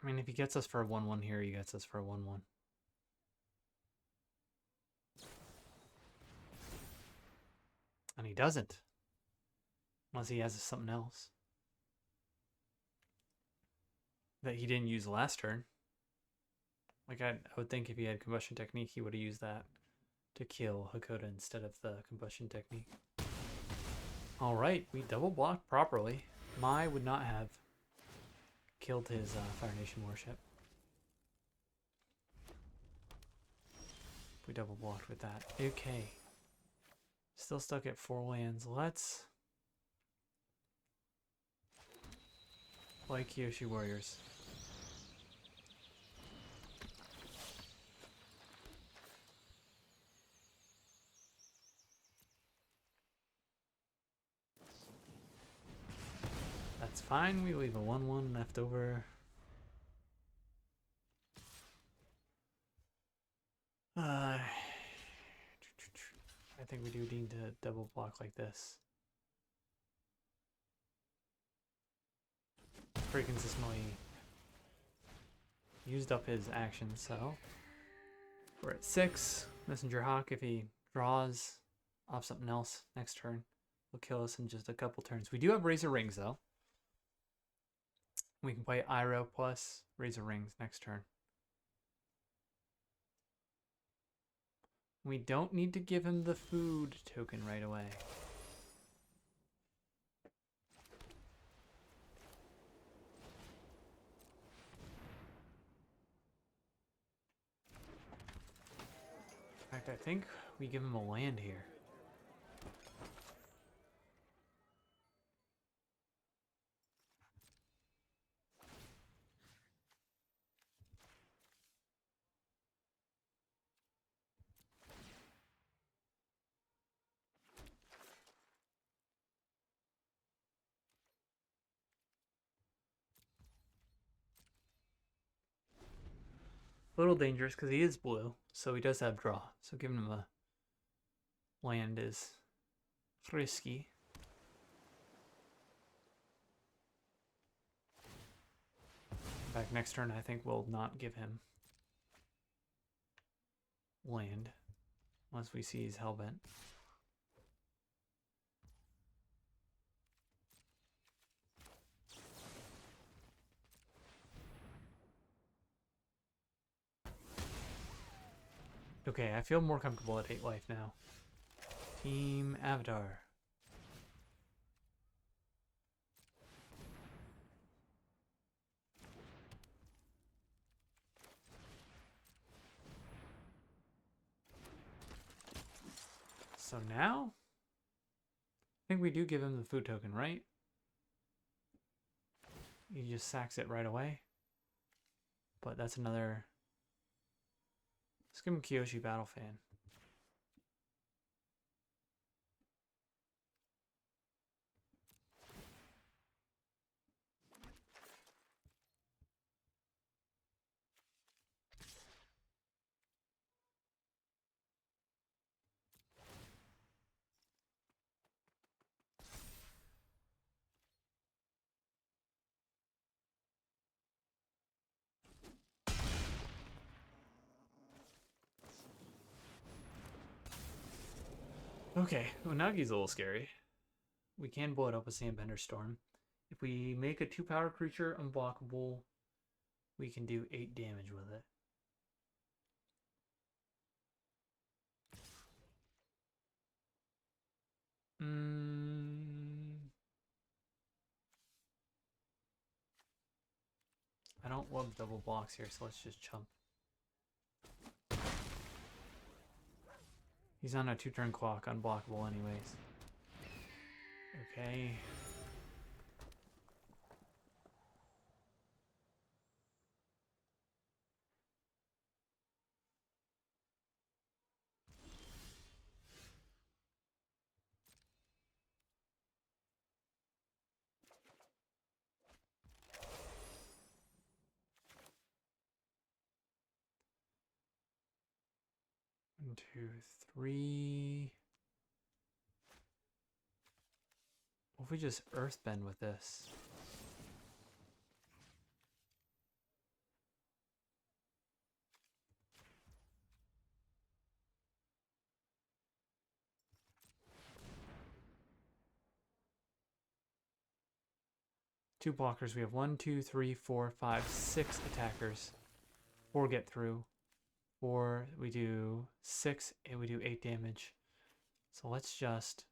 I mean, if he gets us for a 1-1 here, he gets us for a 1-1. And he doesn't. Unless he has something else that he didn't use last turn. Like I would think if he had combustion technique, he would have used that to kill Hakoda instead of the combustion technique. All right, we double blocked properly. Mai would not have killed his Fire Nation warship. We double blocked with that. Okay. Still stuck at 4 lands. Let's play Kyoshi Warriors. That's fine. We leave a 1/1 left over. I think we do need to double block like this. Pretty consistently used up his action, so we're at 6. Messenger Hawk, if he draws off something else next turn, will kill us in just a couple turns. We do have Razor Rings, though. We can play Iroh plus Razor Rings next turn. We don't need to give him the food token right away. In fact, I think we give him a land here. A little dangerous because he is blue, so he does have draw. So giving him a land is risky. In fact, next turn I think we'll not give him land unless we see he's hellbent. Okay, I feel more comfortable at 8 life now. Team Avatar. So now, I think we do give him the food token, right? He just sacks it right away. But that's another... Let's give him Kyoshi Battle Fan. Okay, Unagi's a little scary. We can blow it up with Sandbender Storm. If we make a 2-power creature unblockable, we can do 8 damage with it. I don't love double blocks here, so let's just chump. He's on a 2-turn clock, unblockable anyways. Okay. One, two, three. What if we just Earthbend with this? Two blockers. We have 1, 2, 3, 4, 5, 6 attackers. 4 get through. 4, we do 6, and we do 8 damage. So let's just...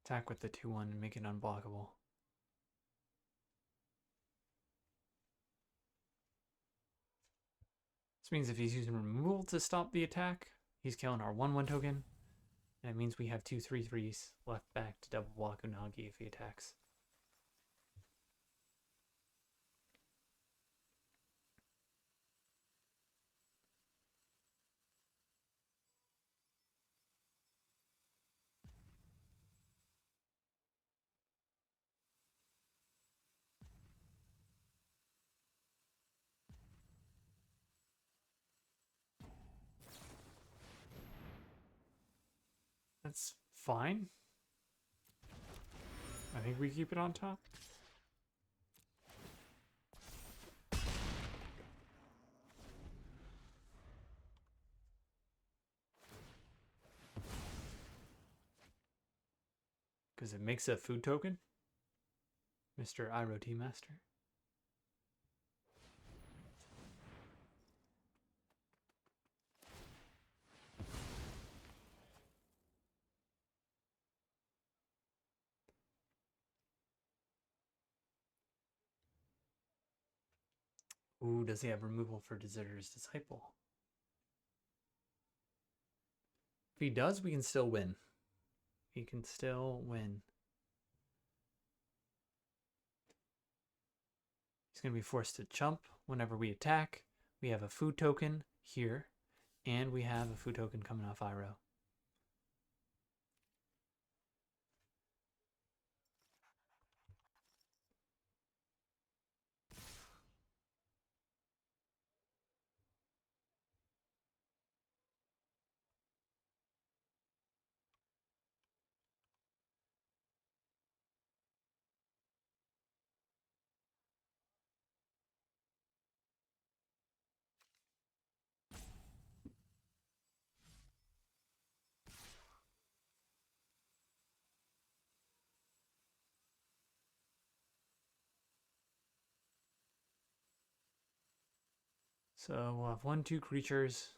attack with the 2-1 and make it unblockable. This means if he's using removal to stop the attack, he's killing our 1-1 token. And it means we have 2 3/3s left back to double block Unagi if he attacks. That's fine. I think we keep it on top. Because it makes a food token. Mr. Iroh Tea Master. Ooh, does he have removal for Deserter's Disciple? If he does, we can still win. He can still win. He's going to be forced to chump whenever we attack. We have a food token here, and we have a food token coming off Iroh. So we'll have 1, 2 creatures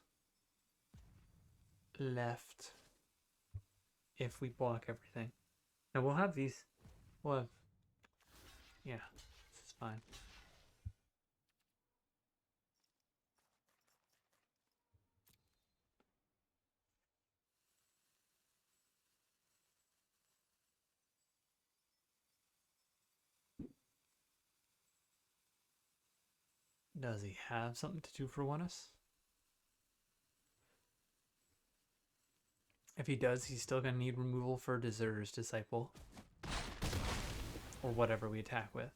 left if we block everything. Now we'll have these. We'll have... Yeah, this is fine. Does he have something to 2-for-1 us? If he does, he's still going to need removal for Deserter's Disciple. Or whatever we attack with.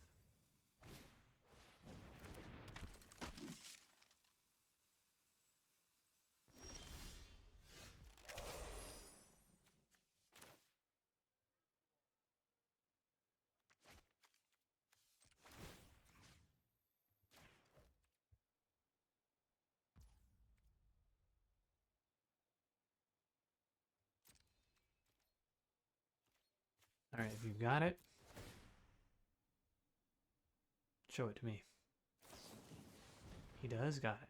Alright, if you've got it, show it to me. He does got it.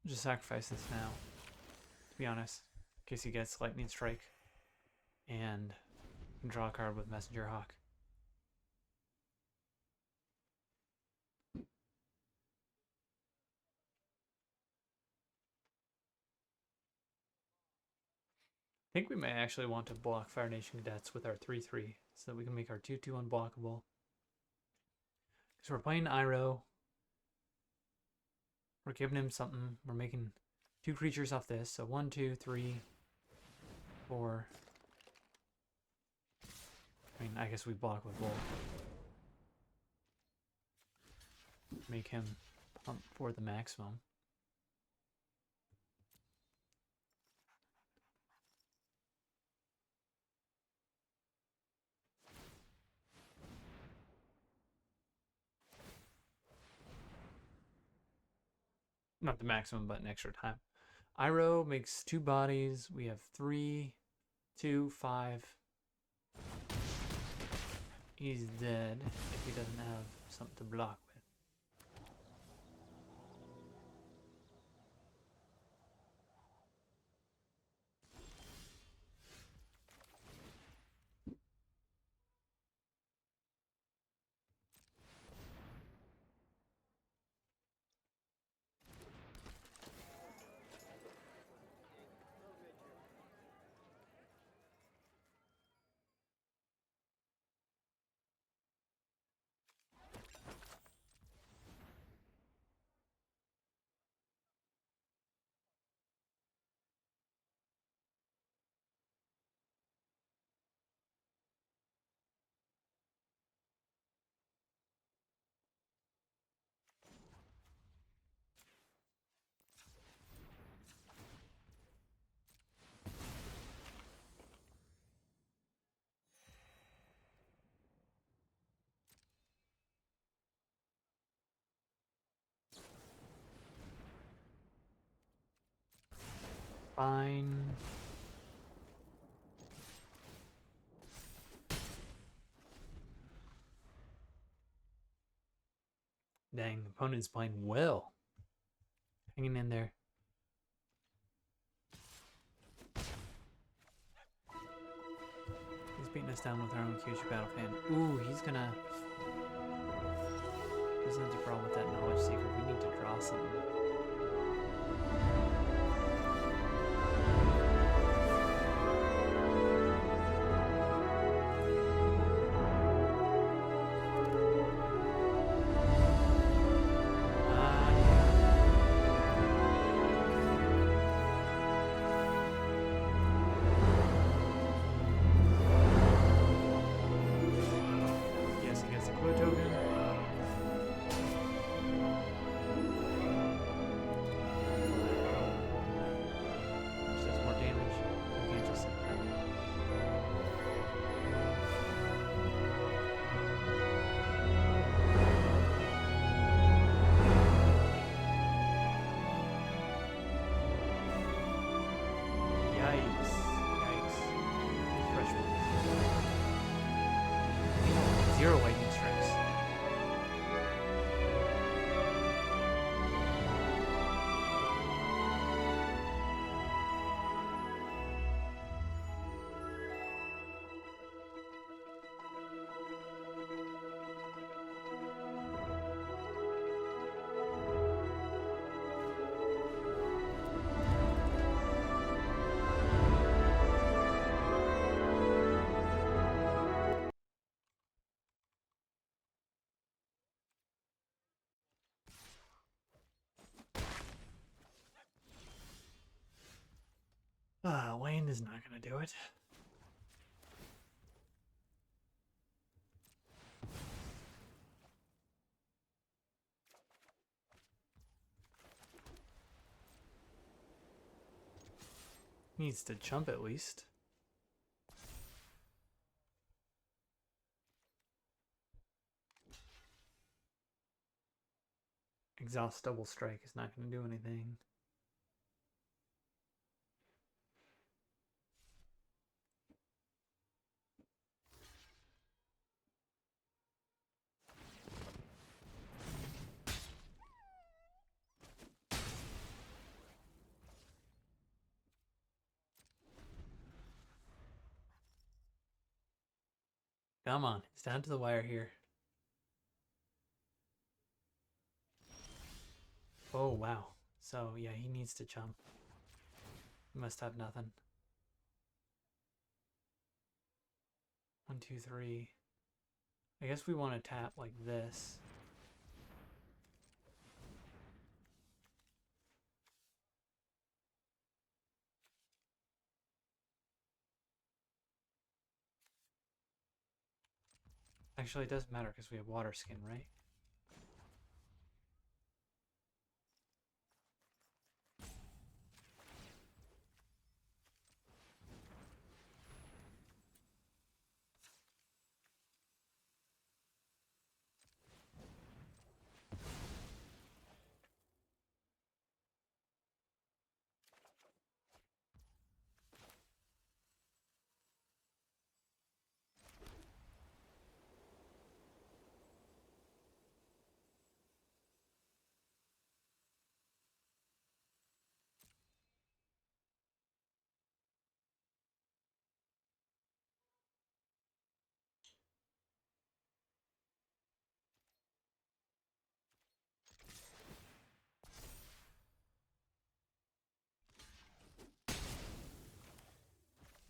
Just sacrifice this now, to be honest, in case he gets Lightning Strike and draw a card with Messenger Hawk. I think we may actually want to block Fire Nation Cadets with our 3/3 so that we can make our 2/2 unblockable. Because we're playing Iroh. We're giving him something. We're making 2 creatures off this. So 1, 2, 3, 4. I mean, I guess we block with Volt. Make him pump for the maximum. Not the maximum, but an extra time. Iroh makes 2 bodies. We have 3, 2, 5. He's dead if he doesn't have something to block with. Fine. Dang, the opponent's playing well. Hanging in there. He's beating us down with our own Kyushu Battle Fan. Ooh, he's gonna... Doesn't have a problem with that Knowledge Seeker. We need to draw something. Zero lightning strikes. Wayne is not going to do it. Needs to jump at least. Exhaust double strike is not going to do anything. Come on, it's down to the wire here. Oh, wow. So, yeah, he needs to jump. He must have nothing. 1, 2, 3. I guess we want to tap like this. Actually, it doesn't matter because we have water skin, right?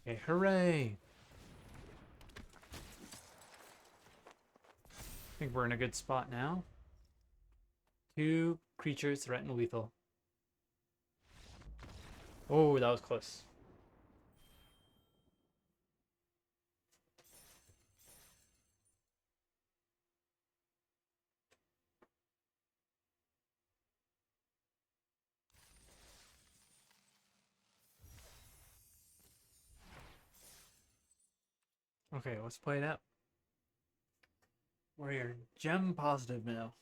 Okay, hooray! I think we're in a good spot now. 2 creatures threaten lethal. Oh, that was close. Okay, let's play it out. We're gem positive now.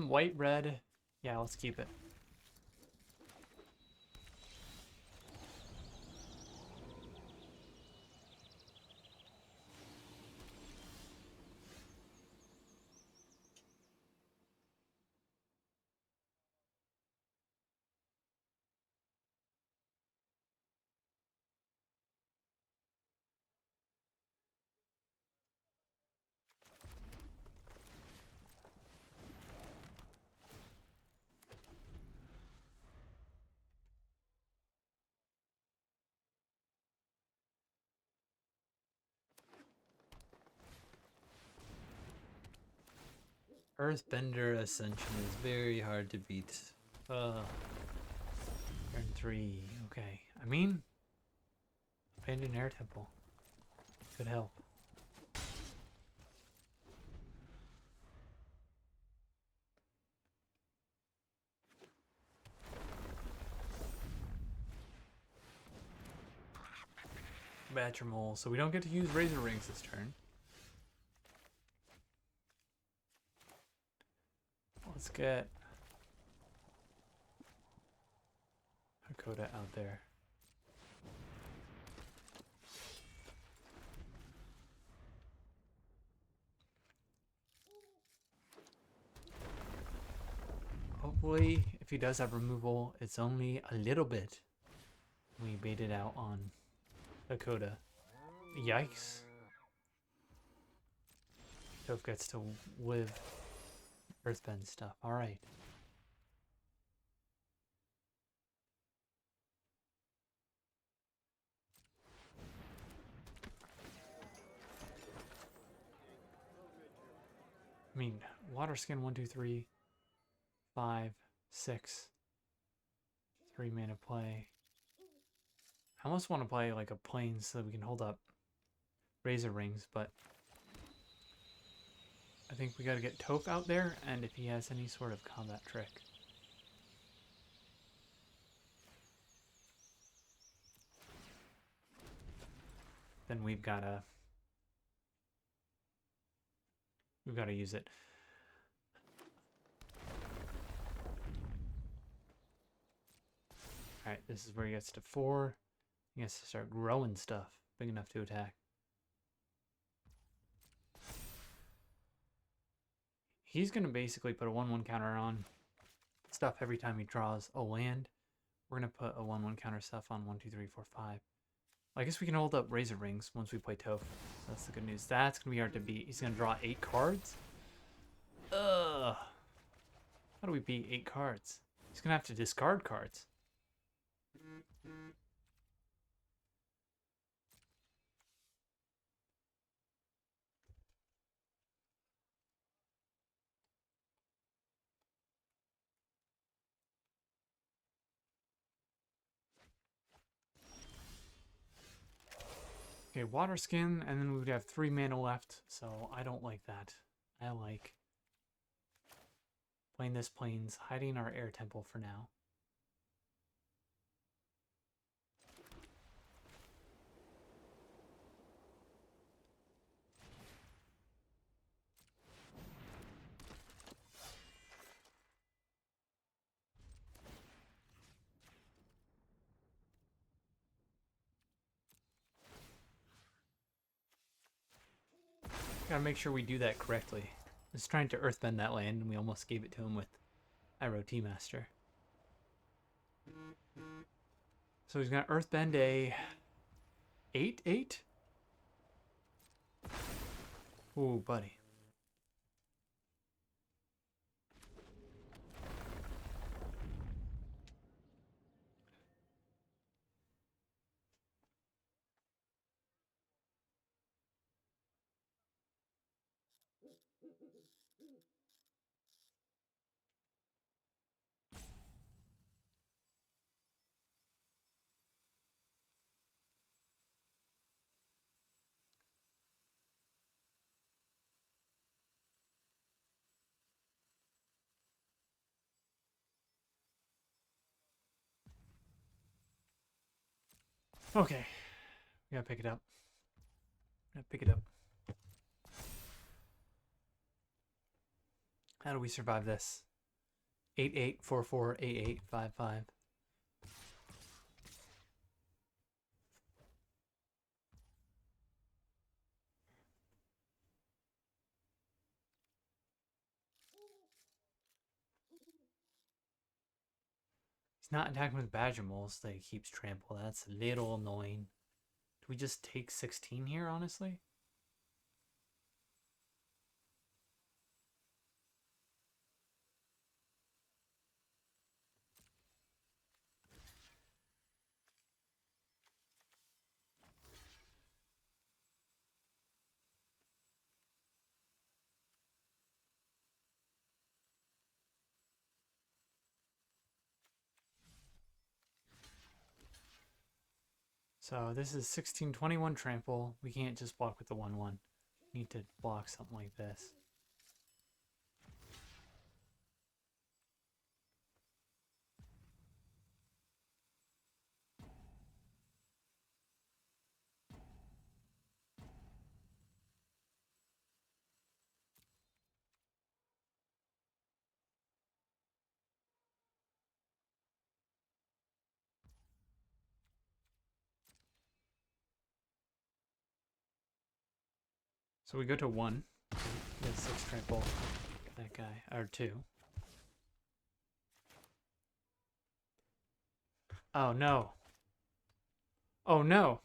White, red. Yeah, let's keep it. Earthbender Ascension is very hard to beat. Turn 3. Okay. I mean, Abandoned Air Temple could help. Badger Mole. So we don't get to use Razor Rings this turn. Let's get Hakoda out there. Hopefully, if he does have removal, it's only a little bit. We baited out on Hakoda. Yikes. Toph gets to live Earthbend stuff. Alright. I mean, water skin 1, 2, 3, 5, 6. 3 mana play. I almost want to play like a plane so that we can hold up Razor Rings, but I think we gotta get Toph out there, and if he has any sort of combat trick. Then we've gotta use it. Alright, this is where he gets to 4. He has to start growing stuff big enough to attack. he's going to basically put a 1/1 counter on stuff every time he draws a land. We're going to put a 1/1 counter stuff on 1, 2, 3, 4, 5. I guess we can hold up Razor Rings once we play Toph. That's the good news. That's going to be hard to beat. He's going to draw 8 cards. Ugh. How do we beat 8 cards? He's going to have to discard cards. Okay, Water Skin, and then we would have 3 mana left, so I don't like that. I like playing this Plains, hiding our Air Temple for now. Gotta make sure we do that correctly. I was trying to earthbend that land, and we almost gave it to him with Iroh T-Master. So he's gonna earthbend a 8/8? Ooh, buddy. Okay. We gotta pick it up. Gotta pick it up. How do we survive this? 8/8, 4/4, 8/8, 5/5. He's not attacking with Badger Moles that he keeps trample. That's a little annoying. Do we just take 16 here, honestly? So this is 16/21 trample. We can't just block with the 1/1. Need to block something like this. So we go to 1. Get 6 trample. That guy. Or 2. Oh no. Oh no.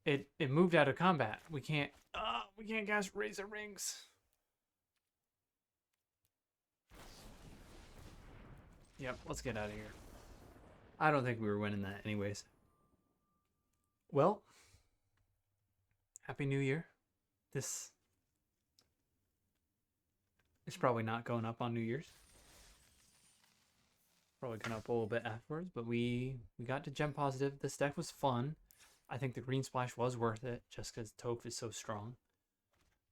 It moved out of combat. We can't cast Razor Rings. Yep, let's get out of here. I don't think we were winning that anyways. Well, Happy New Year. This is probably not going up on New Year's. Probably going up a little bit afterwards, but we got to gem positive. This deck was fun. I think the green splash was worth it just because Toph is so strong.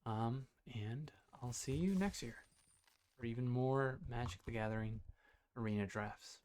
And I'll see you next year for even more Magic the Gathering arena drafts.